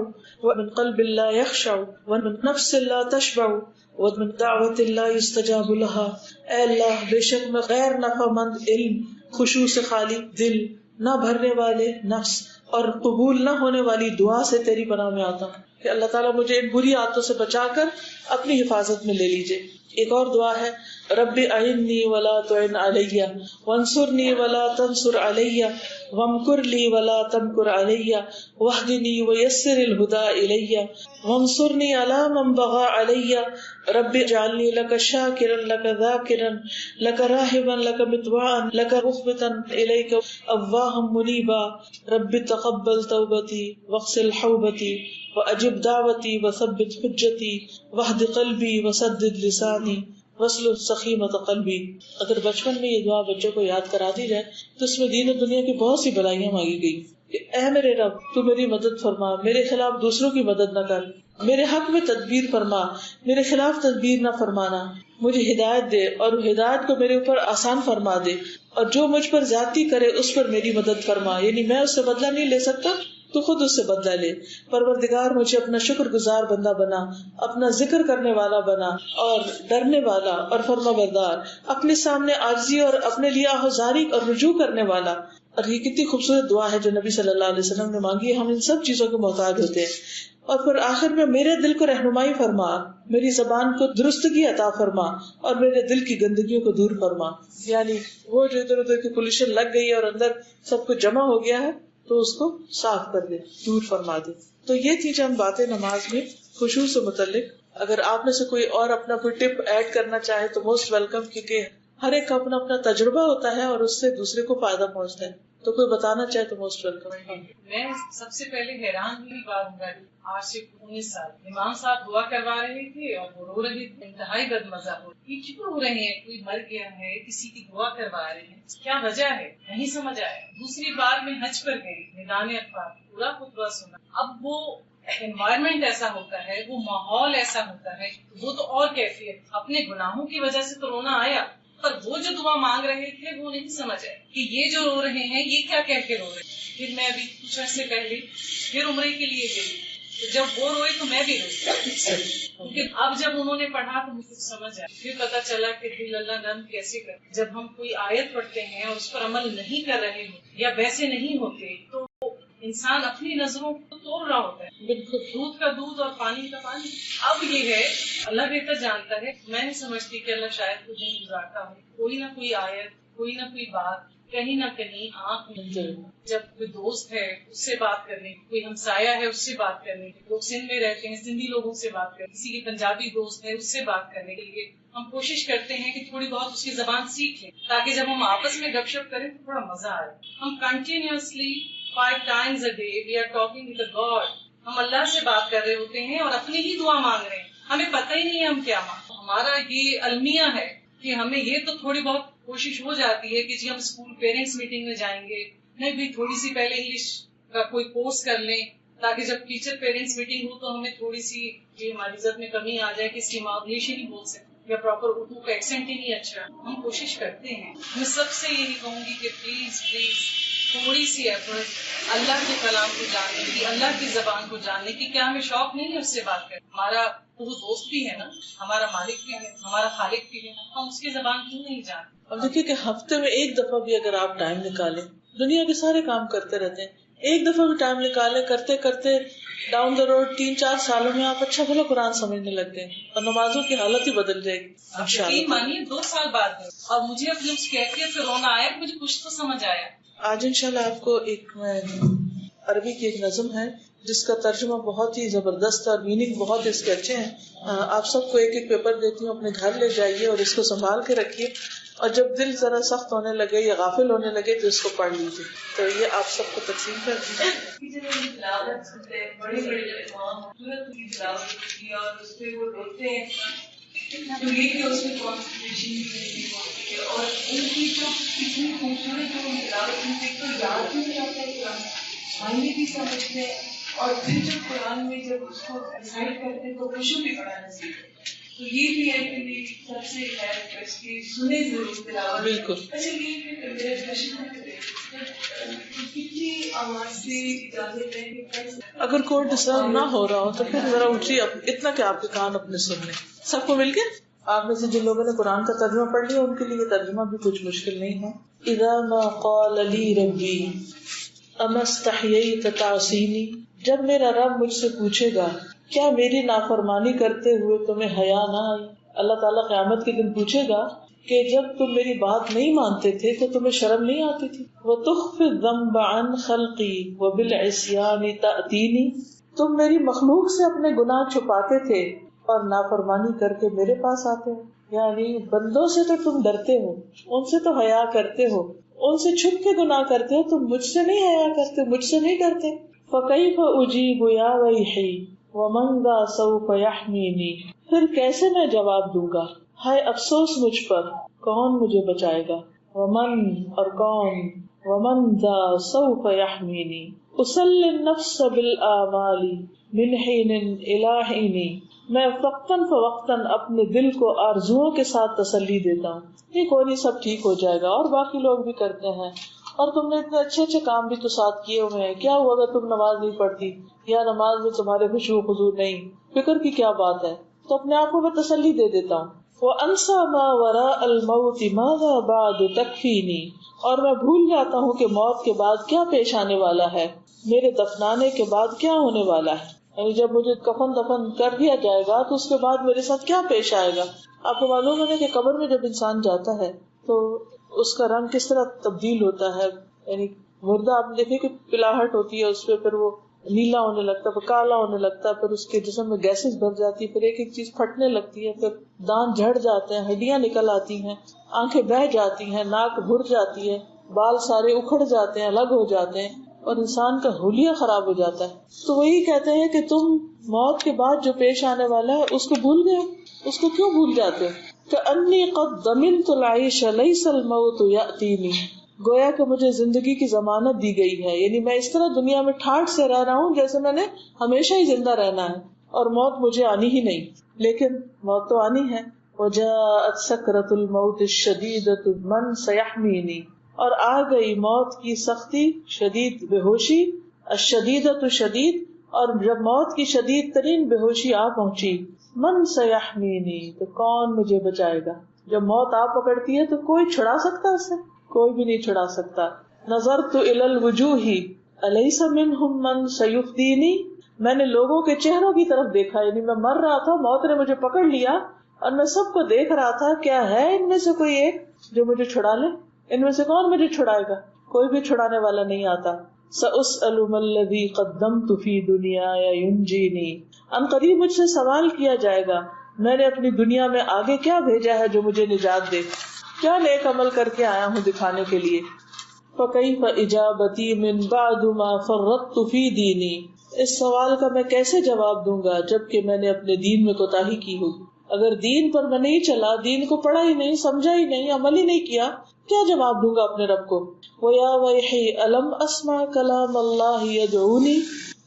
ومن قلب لا یخشع ومن نفس لا تشبع ومن دعوت لا یستجاب لها. اے اللہ، بے شک میں غیر نفع مند علم، خشوع سے خالی دل، نہ بھرنے والے نفس اور قبول نہ ہونے والی دعا سے تیری پناہ میں آتا ہوں کہ اللہ تعالیٰ مجھے ان بری عادتوں سے بچا کر اپنی حفاظت میں لے لیجئے. ایک اور دعا ہے: رب اعنی ولا تعن علی وانصرنی ولا تنصر علی وامکر لی ولا تمکر علی واہدنی ویسر الہدی الی وانصرنی علی من بغى علی رب اجعلنی لک شاکرا لک ذاکرا لک راہبا لک مطواعا لک مخبتا الیک اواہا منیبا رب تقبل توبتی واغسل حوبتی واجب دعوتی وثبت حجتی واہد قلبی وسدد لسانی وصل سخیمت قلبی. اگر بچپن میں یہ دعا بچوں کو یاد کرا دی جائے تو اس میں دین و دنیا کی بہت سی بلائیاں مانگی گئی کہ اے میرے رب، تو میری مدد فرما، میرے خلاف دوسروں کی مدد نہ کر، میرے حق میں تدبیر فرما، میرے خلاف تدبیر نہ فرمانا، مجھے ہدایت دے اور ہدایت کو میرے اوپر آسان فرما دے، اور جو مجھ پر زیادتی کرے اس پر میری مدد فرما. یعنی میں اس سے بدلہ نہیں لے سکتا، تو خود اس سے بدلہ لے. پروردگار مجھے اپنا شکر گزار بندہ بنا، اپنا ذکر کرنے والا بنا اور ڈرنے والا اور فرما بردار، اپنے سامنے عاجزی اور اپنے لیے آہذاری اور رجوع کرنے والا. اور یہ کتنی خوبصورت دعا ہے جو نبی صلی اللہ علیہ وسلم نے مانگی ہے. ہم ان سب چیزوں کے محتاج ہوتے ہیں. اور پھر آخر میں میرے دل کو رہنمائی فرما، میری زبان کو درستگی عطا فرما اور میرے دل کی گندگیوں کو دور فرما. یعنی وہ جو ادھر ادھر کی پولیشن لگ گئی ہے اور اندر سب کچھ جمع ہو گیا ہے تو اس کو صاف کر دے، دور فرما دے. تو یہ تھی چند باتیں نماز میں خشوع سے متعلق. اگر آپ میں سے کوئی اور اپنا کوئی ٹپ ایڈ کرنا چاہے تو موسٹ ویلکم، کیونکہ ہر ایک کا اپنا اپنا تجربہ ہوتا ہے اور اس سے دوسرے کو فائدہ پہنچتا ہے. تو کوئی بتانا چاہے تو موسٹ ویلکم. میں سب سے پہلے حیران ہوئی بات ہوں، آج سے 19 سال امام صاحب دعا کروا رہے تھے اور وہ رو رہے تھے، انتہائی بد مزہ ہو. یہ کیوں رو رہے ہیں؟ کوئی مر گیا ہے، کسی کی دعا کروا رہے ہیں، کیا وجہ ہے؟ نہیں سمجھ آیا. دوسری بار میں حج پر گئی، میدان عرفات پورا خطبہ سنا. اب وہ انوائرمنٹ ایسا ہوتا ہے، وہ ماحول ایسا ہوتا ہے، وہ تو اور کیفیت. اپنے گناہوں کی وجہ سے تو رونا آیا، پر وہ جو دعا مانگ رہے تھے وہ نہیں سمجھ آئے کہ یہ جو رو رہے ہیں یہ کیا کہہ کے رو رہے ہیں. پھر میں ابھی کچھ عرصے پہلے پھر عمرے کے لیے گئی، تو جب وہ روئے تو میں بھی روئی، کیونکہ اب جب انہوں نے پڑھا تو مجھے سمجھ آیا. پھر پتا چلا کہ دل اللہ نرم کیسے کرے. جب ہم کوئی آیت پڑھتے ہیں اور اس پر عمل نہیں کر رہے ہو یا ویسے نہیں ہوتے تو انسان اپنی نظروں کو توڑ رہا ہوتا ہے. بالکل دودھ کا دودھ اور پانی کا پانی. اب یہ ہے اللہ بہتر جانتا ہے. میں نہیں سمجھتی کہ اللہ شاید کچھ نہیں گزارتا ہوں، کوئی نہ کوئی آیت، کوئی نہ کوئی بات، کہیں نہ کہیں آنکھ میں. جب کوئی دوست ہے اس سے بات کرنے، کوئی ہمسایہ ہے اس سے بات کرنے، لوگ سندھ میں رہتے ہیں سندھی لوگوں سے بات کرنے، کسی کے پنجابی دوست ہے اس سے بات کرنے کے لیے ہم کوشش کرتے ہیں کہ تھوڑی بہت اس کی زبان سیکھ لیں تاکہ جب ہم آپس میں گپ شپ کریں تو تھوڑا مزہ آئے. ہم continuously 5 times a day we are talking with God. ہم اللہ سے بات کر رہے ہوتے ہیں اور اپنی ہی دعا مانگ رہے ہیں، ہمیں پتہ ہی نہیں ہے ہم کیا مانگ. ہمارا یہ المیہ ہے کہ ہمیں یہ تو تھوڑی بہت کوشش ہو جاتی ہے کہ جی ہم اسکول پیرنٹس میٹنگ میں جائیں گے، نہیں بھی تھوڑی سی پہلے انگلش کا کوئی کورس کر لیں تاکہ جب ٹیچر پیرنٹس میٹنگ ہو تو ہمیں تھوڑی سی جی ہماری عزت میں کمی آ جائے کہ اس کی ماں انگلش ہی نہیں بول سکتی یا پراپر اردو کا ایکسنٹ ہی نہیں اچھا. ہم کوشش کرتے ہیں. میں سب سے یہی کہوں گی کہ پلیز تھوڑی سی ایفرٹ اللہ کے کلام کو جاننے کی، اللہ کی زبان کو جاننے کی. کیا ہمیں شوق نہیں ہے اس سے بات کریں؟ ہمارا تو وہ دوست بھی ہے نا، ہمارا مالک بھی ہے، ہمارا خالق بھی ہے، ہم اس کی زبان کیوں نہیں جانتے؟ اب دیکھیے کہ ہفتے میں ایک دفعہ بھی اگر آپ ٹائم نکالیں، دنیا کے سارے کام کرتے رہتے ہیں، ایک دفعہ بھی ٹائم نکالیں، کرتے کرتے ڈاؤن دا روڈ 3-4 سالوں میں آپ اچھا بھلا قرآن سمجھنے لگتے ہیں اور نمازوں کی حالت ہی بدل جائے گی انشاءاللہ. مانیے 2 سال بعد ہے اور مجھے اپنی اس کیفیت سے رونا آیا، مجھے کچھ تو سمجھ آیا. آج انشاءاللہ آپ کو ایک عربی کی ایک نظم ہے جس کا ترجمہ بہت ہی زبردست اور میننگ بہت اس کے اچھے ہیں. آپ سب کو ایک ایک پیپر دیتی ہوں، اپنے گھر لے جائیے اور اس کو سنبھال کے رکھیے، اور جب دل ذرا سخت ہونے لگے یا غافل ہونے لگے تو اس کو پڑھ لیجیے. تو یہ آپ سب کو تقسیم کر دیجیے. بڑے بڑے امام کی تلاوت کی اور اس پہ وہ روتے ہیں تو یہ کہ اس میں کانسنٹریشن اور ان کی جو کتنی خوبصورت جو تلاوت ان سے تو یاد بھی نہیں آتا ہے قرآن، معنی بھی سمجھتے ہیں اور پھر جو قرآن میں جب اس کو ڈسائڈ کرتے ہیں تو خوشو بھی بڑا نصیب ہے. تو یہ بھی ہے کہ میری سب سے ہے اس کی سنے ضرور تلاوت. بالکل. اچھا یہ کہ میرے کوشچن کتنی آواز سے اجازت ہے کہ اگر کوئی ڈسٹرب نہ ہو رہا ہو تو پھر ذرا اونچی، اتنا کہ آپ کے کان اپنے سن لیں. سب کو مل کے آپ میں سے جن لوگوں نے قرآن کا ترجمہ پڑھ لیا ان کے لیے ترجمہ بھی کچھ مشکل نہیں ہے. اذا ما قال لی ربی اما استحییت تعصینی، جب میرا رب مجھ سے پوچھے گا کیا میری نافرمانی کرتے ہوئے تمہیں حیا نہ آئی. اللہ تعالیٰ قیامت کے دن پوچھے گا کہ جب تم میری بات نہیں مانتے تھے تو تمہیں شرم نہیں آتی تھی. وَتُخْفِ الذَّنبَ عَنْ خَلْقِي وَبِالْعِصْيَانِ تَأْتِينِ، تم میری مخلوق سے اپنے گناہ چھپاتے تھے اور نافرمانی کر کے میرے پاس آتے ہو. یعنی بندوں سے تو تم ڈرتے ہو، ان سے تو حیا کرتے ہو، ان سے چھپ کے گناہ کرتے ہو، تم مجھ سے نہیں حیا کرتے، مجھ سے نہیں ڈرتے. فَكَيْفَ أُجِيبُ يَا وَيْحِي وَمَنْ ذَا سَوْفَ يَحْمِينِي، پھر کیسے میں جواب دوں گا، ہائے افسوس مجھ پر، کون مجھے بچائے گا. ومن، اور کون، ومن ذا سوف یحمینی. اسلی النفس بالآمال من حین الی حین، میں وقتاً فوقتاً اپنے دل کو آرزوؤں کے ساتھ تسلی دیتا ہوں. یہ کوئی نہیں، سب ٹھیک ہو جائے گا، اور باقی لوگ بھی کرتے ہیں، اور تم نے اتنے اچھے اچھے کام بھی تو ساتھ کیے ہوئے ہیں، کیا ہوا اگر تم نماز نہیں پڑھتی یا نماز میں تمہارے خشوع و خضوع نہیں، فکر کی کیا بات ہے. تو اپنے آپ کو میں تسلی دے دیتا ہوں. وَأَنْسَى مَا وَرَاءَ الْمَوْتِ مَاذَا بَعْدُ تَكْفِينِي، اور میں بھول جاتا ہوں کہ موت کے بعد کیا پیش آنے والا ہے، میرے دفنانے کے بعد کیا ہونے والا ہے. یعنی جب مجھے کفن دفن کر دیا جائے گا تو اس کے بعد میرے ساتھ کیا پیش آئے گا. آپ کو معلوم ہے کہ قبر میں جب انسان جاتا ہے تو اس کا رنگ کس طرح تبدیل ہوتا ہے. یعنی مردہ آپ دیکھیں کہ پلاہٹ ہوتی ہے اس پہ، پھر وہ نیلا ہونے لگتا ہے، پھر کالا ہونے لگتا ہے، پھر اس کے جسم میں گیسز بھر جاتی ہے، پھر ایک ایک چیز پھٹنے لگتی ہے، پھر دانت جھڑ جاتے ہیں، ہڈیاں نکل آتی ہیں، آنکھیں بہہ جاتی ہیں، ناک بھر جاتی ہے. بال سارے اکھڑ جاتے ہیں، الگ ہو جاتے ہیں، اور انسان کا حلیہ خراب ہو جاتا ہے۔ تو وہی کہتے ہیں کہ تم موت کے بعد جو پیش آنے والا ہے اس کو بھول گئے، اس کو کیوں بھول جاتے ہو؟ کأنی قد ضمنت العیش لیس الموت یأتینی، گویا کہ مجھے زندگی کی ضمانت دی گئی ہے، یعنی میں اس طرح دنیا میں ٹھاٹھ سے رہ رہا ہوں جیسے میں نے ہمیشہ ہی زندہ رہنا ہے، اور موت مجھے آنی ہی نہیں، لیکن موت تو آنی ہے۔ وجاءت سکرۃ الموت الشدیدۃ من سیحمینی، اور آ گئی موت کی سختی، شدید بے ہوشی، الشدیدۃ شدید، اور جب موت کی شدید ترین بے ہوشی آ پہنچی، من سیحمینی، تو کون مجھے بچائے گا؟ جب موت آ پکڑتی ہے تو کوئی چھڑا سکتا اس سے؟ کوئی بھی نہیں چھڑا سکتا۔ نظرت الی الوجوہ الیس منہم من سیفدینی، میں نے لوگوں کے چہروں کی طرف دیکھا، یعنی میں مر رہا تھا، موت نے مجھے پکڑ لیا، اور میں سب کو دیکھ رہا تھا، کیا ہے ان میں سے کوئی ایک جو مجھے چھڑا لے؟ ان میں سے کون مجھے چھڑائے گا؟ کوئی بھی چھڑانے والا نہیں آتا۔ سأسأل ما الذی قدمت فی دنیایا ینجینی، ان قریب مجھ سے سوال کیا جائے گا میں نے اپنی دنیا میں آگے کیا بھیجا ہے جو مجھے نجات دے، کیا نیک عمل کر کے آیا ہوں دکھانے کے لیے۔ فکیف اجابتی من بعد ما فرطت فی دینی، اس سوال کا میں کیسے جواب دوں گا جبکہ میں نے اپنے دین میں کوتاہی کی ہوگی؟ اگر دین پر میں نہیں چلا، دین کو پڑھا ہی نہیں، سمجھا ہی نہیں، عمل ہی نہیں کیا، کیا جواب دوں گا اپنے رب کو؟ وَيَا وَيْحِي أَلَمْ أَسْمَعْ كَلَامَ اللَّهِ يَدْعُونِي،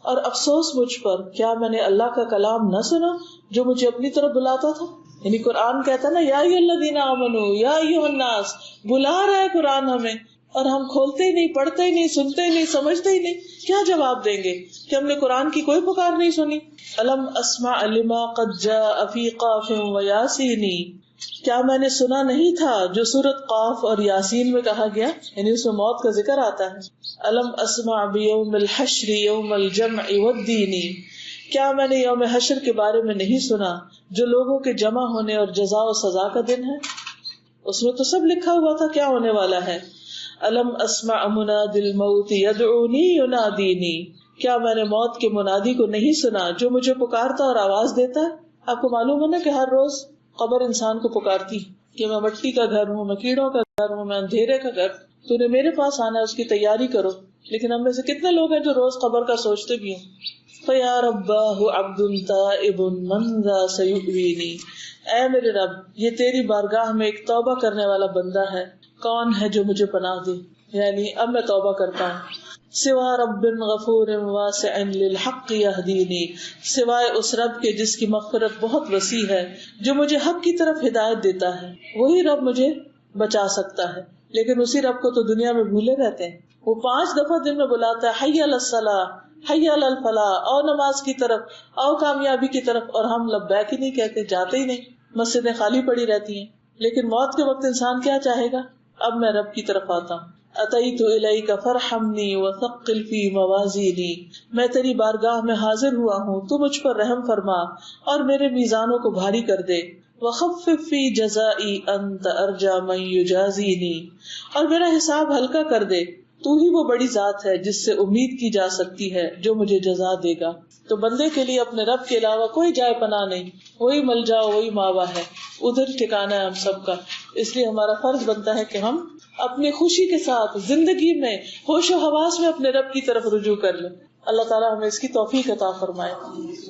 اور افسوس مجھ پر، کیا میں نے اللہ کا کلام نہ سنا جو مجھے اپنی طرف بلاتا تھا؟ یعنی قرآن کہتا نا یا ایھا الذین آمنوا یا ایھا الناس، بلا رہا ہے قرآن ہمیں، اور ہم کھولتے ہی نہیں، پڑھتے ہی نہیں، سنتے ہی نہیں، سمجھتے ہی نہیں، کیا جواب دیں گے کہ ہم نے قرآن کی کوئی پکار نہیں سنی؟ الم اسمع لما قد جاء فی قاف و یاسین، کیا میں نے سنا نہیں تھا جو سورۃ قاف اور یاسین میں کہا گیا، یعنی اس میں موت کا ذکر آتا ہے۔ الم اسمع بیوم الحشر یوم الجمع والدین، کیا میں نے یوم حشر کے بارے میں نہیں سنا جو لوگوں کے جمع ہونے اور جزا و سزا کا دن ہے؟ اس میں تو سب لکھا ہوا تھا کیا ہونے والا ہے۔ الم اسمع منادی الموت یدعونی ینادینی، کیا میں نے موت کے منادی کو نہیں سنا جو مجھے پکارتا اور آواز دیتا ہے؟ آپ کو معلوم ہے نا کہ ہر روز قبر انسان کو پکارتی کہ میں مٹی کا گھر ہوں، میں کیڑوں کا گھر ہوں، میں اندھیرے کا گھر، تو نے میرے پاس آنا ہے، اس کی تیاری کرو۔ لیکن ہم میں سے کتنے لوگ ہیں جو روز قبر کا سوچتے بھی ہیں؟ فَيَا رَبَّاهُ عَبْدٌ تَائِبٌ مَنْ ذَا سَيُؤْوِينِي، اے میرے رب، یہ تیری بارگاہ میں ایک توبہ کرنے والا بندہ ہے، کون ہے جو مجھے پناہ دے؟ یعنی اب میں توبہ کرتا ہوں۔ سوا رب غفور واسع للحق یہدینی، سوائے اس رب کے جس کی مغفرت بہت وسیع ہے، جو مجھے حق کی طرف ہدایت دیتا ہے، وہی رب مجھے بچا سکتا ہے۔ لیکن اسی رب کو تو دنیا میں بھولے رہتے ہیں۔ وہ 5 دفعہ دن میں بلاتا ہے حی علی الصلاۃ، حی علی الفلاح، آؤ نماز کی طرف، آؤ کامیابی کی طرف، اور ہم لبیک ہی نہیں کہتے، جاتے ہی نہیں، مسجدیں خالی پڑی رہتی ہیں۔ لیکن موت کے وقت انسان کیا چاہے گا؟ اب میں رب کی طرف آتا ہوں۔ اتیت الیک فرحمنی وثقل فی موازینی، میں تیری بارگاہ میں حاضر ہوا ہوں، تو مجھ پر رحم فرما اور میرے میزانوں کو بھاری کر دے۔ وخفف فی جزائی انت ارجا من یجازینی، اور میرا حساب ہلکا کر دے، تو ہی وہ بڑی ذات ہے جس سے امید کی جا سکتی ہے جو مجھے جزا دے گا۔ تو بندے کے لیے اپنے رب کے علاوہ کوئی جائے پناہ نہیں، وہی ملجا وہی ماوا ہے، ادھر ٹھکانا ہے ہم سب کا۔ اس لیے ہمارا فرض بنتا ہے کہ ہم اپنی خوشی کے ساتھ زندگی میں ہوش و حواس میں اپنے رب کی طرف رجوع کر لیں۔ اللہ تعالیٰ ہمیں اس کی توفیق عطا فرمائے۔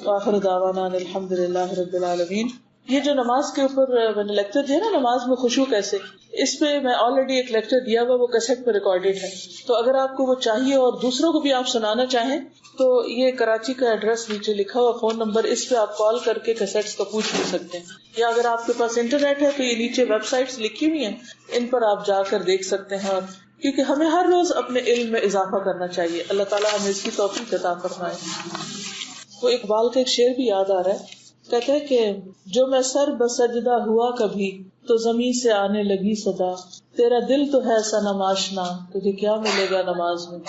وآخر دعوانا الحمدللہ رب العالمین۔ یہ جو نماز کے اوپر میں نے لیکچر دیا نا، نماز میں خشوع کیسے، اس پہ میں آلریڈی ایک لیکچر دیا ہوا، وہ کیسٹ پہ ریکارڈیڈ ہے، تو اگر آپ کو وہ چاہیے اور دوسروں کو بھی آپ سنانا چاہیں تو یہ کراچی کا ایڈریس نیچے لکھا ہوا، فون نمبر، اس پہ آپ کال کر کے کیسٹس کا پوچھ بھی سکتے ہیں، یا اگر آپ کے پاس انٹرنیٹ ہے تو یہ نیچے ویب سائٹس لکھی ہوئی ہیں، ان پر آپ جا کر دیکھ سکتے ہیں، اور کیونکہ ہمیں ہر روز اپنے علم میں اضافہ کرنا چاہیے۔ اللہ تعالیٰ ہمیں اس کی توفیق عطا فرمائے۔ وہ اقبال کا ایک شعر بھی یاد آ رہا ہے، کہتے ہیں کہ جو میں سر بسجدہ ہوا کبھی تو زمین سے آنے لگی صدا، تیرا دل تو ہے صنم آشنا، تجھے کیا ملے گا نماز میں؟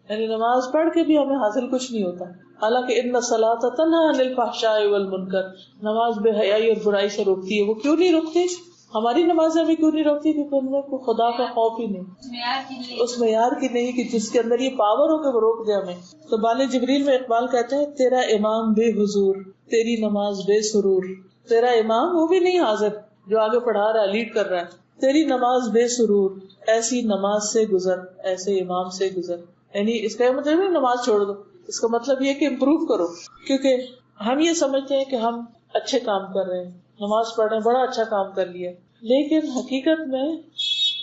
یعنی نماز پڑھ کے بھی ہمیں حاصل کچھ نہیں ہوتا، حالانکہ ان الصلاۃ تنہی عن الفحشاء والمنکر، نماز بے حیائی اور برائی سے روکتی ہے۔ وہ کیوں نہیں روکتی؟ ہماری نمازیں بھی کیوں نہیں روکتی؟ کیونکہ ان میں کوئی خدا کا خوف ہی نہیں، اس معیار کی نہیں کہ جس کے اندر یہ پاور ہو کہ وہ روک دے ہمیں۔ تو بال جبریل میں اقبال کہتے ہیں، تیرا امام بے حضور، تیری نماز بے سرور۔ تیرا امام وہ بھی نہیں حاضر جو آگے پڑھا رہا ہے، لیڈ کر رہا ہے، تیری نماز بے سرور، ایسی نماز سے گزر، ایسے امام سے گزر. یعنی اس کا مطلب نہیں نماز چھوڑ دو، اس کا مطلب یہ کہ امپروو کرو. کیونکہ ہم یہ سمجھتے ہیں کہ ہم اچھے کام کر رہے ہیں، نماز پڑھ رہے ہیں، بڑا اچھا کام کر لیا، لیکن حقیقت میں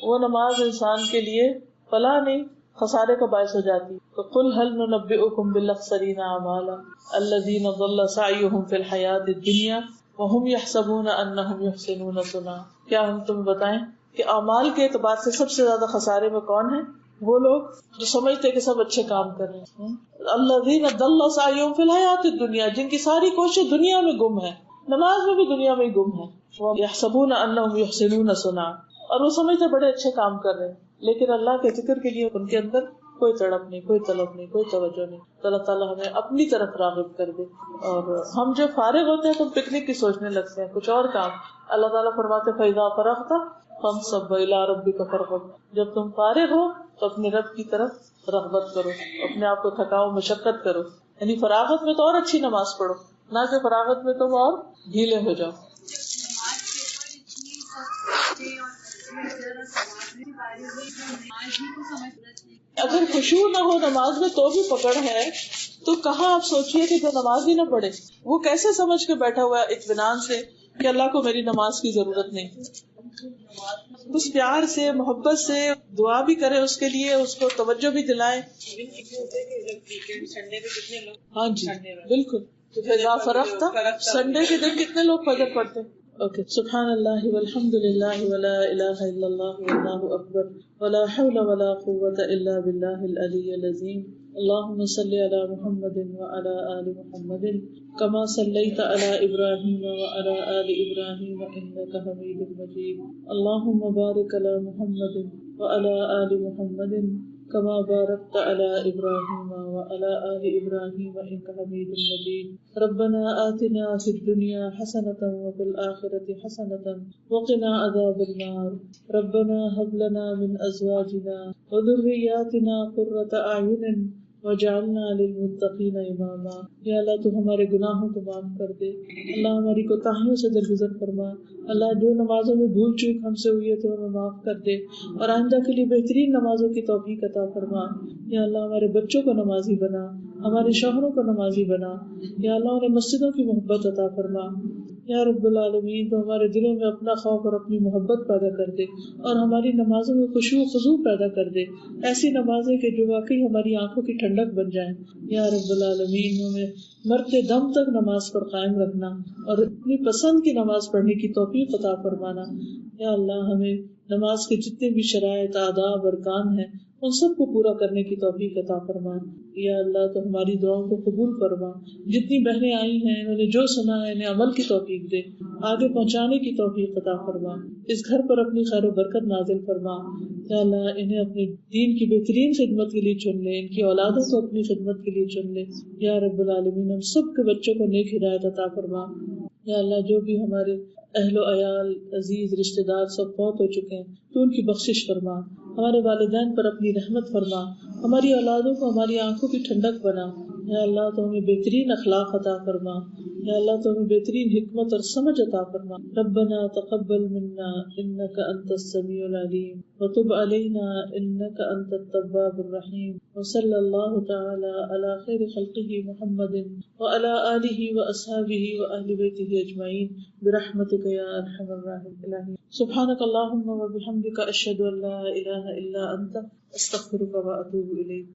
وہ نماز انسان کے لیے فلاح نہیں، خسارے کا باعث ہو جاتی. تو قل هل ننبئکم بالاخسرین اعمالا الذین ضل سعیهم فی الحیاۃ الدنیا وهم یحسبون انهم یحسنون صنعا. کیا ہم تمہیں بتائیں کہ اعمال کے اعتبار سے سب سے زیادہ خسارے میں کون ہیں؟ وہ لوگ جو سمجھتے کہ سب اچھے کام کر رہے ہیں. الذین ضل سعیهم فی الحیاۃ الدنیا، جن کی ساری کوشش دنیا میں گم ہے، نماز میں بھی دنیا میں گم ہے. وَيَحْسَبُونَ أَنَّهُمْ يُحْسِنُونَ صُنْعًا، اور وہ سمجھتے بڑے اچھے کام کر رہے ہیں، لیکن اللہ کے ذکر کے لیے ان کے اندر کوئی تڑپ نہیں، کوئی طلب نہیں، کوئی توجہ نہیں. اللہ تعالیٰ ہمیں اپنی طرف راغب کر دے. اور ہم جو فارغ ہوتے ہیں تو پکنک کی سوچنے لگتے ہیں، کچھ اور کام. اللہ تعالیٰ فرماتے فَإِذَا فَرَغْتَ فَانصَبْ وَإِلَىٰ رَبِّكَ فَارْغَب، جب تم فارغ ہو تو اپنے رب کی طرف رغبت کرو، اپنے آپ کو تھکاؤ، مشقت کرو. یعنی فراغت میں تو اور اچھی نماز پڑھو، نہ کہ فراغت میں تم اور ڈھیلے ہو جاؤ. اگر خشوع نہ ہو نماز میں تو بھی پکڑ ہے، تو کہاں آپ سوچیے کہ جو نماز ہی نہ پڑھے وہ کیسے سمجھ کے بیٹھا ہوا ہے اطمینان سے کہ اللہ کو میری نماز کی ضرورت نہیں. اس پیار سے، محبت سے دعا بھی کرے اس کے لیے، اس کو توجہ بھی دلائے. ہاں جی بالکل. فیضا فرغت، سنڈے کے دن کتنے لوگ فجر پڑھتے ہیں. اوکے. سبحان اللہ والحمد للہ ولا الہ الا اللہ واللہ اکبر ولا حول ولا قوة الا باللہ العلی العظیم. اللہم صلی علی محمد وعلی آل محمد کما صلیت علی ابراہیم وعلی آل ابراہیم انک حمید مجید. اللہم بارک علی محمد وعلی آل محمد کما بارکت علی ابراہیم وعلی آل ابراہیم انک حمید مجید. ربنا آتنا فی الدنیا حسنۃ وفی الآخرۃ حسنۃ وقنا عذاب النار. ربنا هب لنا من ازواجنا وذریاتنا قرۃ اعین وجعلنا للمتقین اماما. یا اللہ تو ہمارے گناہوں کو معاف کر دے، اللہ ہماری کوتاہیوں سے درگزر فرما. اللہ جو نمازوں میں بھول چوک ہم سے ہوئی ہے تو ہمیں معاف کر دے، اور آئندہ کے لیے بہترین نمازوں کی توفیق عطا فرما. یا اللہ ہمارے بچوں کو نمازی بنا، ہمارے شوہروں کو نمازی بنا. یا اللہ انہیں مسجدوں کی محبت عطا فرما. یا رب العالمین تو ہمارے دلوں میں اپنا خوف اور اپنی محبت پیدا کر دے، اور ہماری نمازوں میں خشوع و خضوع پیدا کر دے، ایسی نمازیں کہ جو واقعی ہماری آنکھوں کی ٹھنڈک بن جائیں. یا رب العالمین ہمیں مرتے دم تک نماز پر قائم رکھنا اور اپنی پسند کی نماز پڑھنے کی توفیق عطا فرمانا. یا اللہ ہمیں نماز کے جتنے بھی شرائط، آداب، ارکان ہیں ان سب کو پورا کرنے کی توفیق عطا فرما. یا اللہ تو ہماری دعاؤں کو قبول فرما. جتنی بہنیں آئی ہیں انہوں نے جو سنا ہے انہیں عمل کی توفیق دے، آگے پہنچانے کی توفیق عطا فرما. اس گھر پر اپنی خیر و برکت نازل فرما. یا اللہ انہیں اپنے دین کی بہترین خدمت کے لیے چن لے، ان کی اولادوں کو اپنی خدمت کے لیے چن لے. یا رب العالمین ہم سب کے بچوں کو نیک ہدایت عطا فرما. یا اللہ جو بھی ہمارے اہل و عیال، عزیز رشتہ دار سب فوت ہو چکے ہیں تو ان کی بخشش فرما. ہمارے والدین پر اپنی رحمت فرما. ہماری اولادوں کو ہماری آنکھوں کی ٹھنڈک بنا. یا اللہ تو ہمیں بہترین اخلاق عطا فرما. یا اللہ تو ہمیں بہترین حکمت اور سمجھ عطا فرما. ربنا تقبل منا انك انت السميع العليم وتب علينا انك انت التواب الرحيم. وصلى الله تعالى على خير خلقه محمد وعلى آله واصحابه واهل بيته اجمعين برحمتك يا ارحم الراحمين. سبحانك اللهم وبحمدك اشهد ان لا اله الا انت استغفرك واتوب اليك.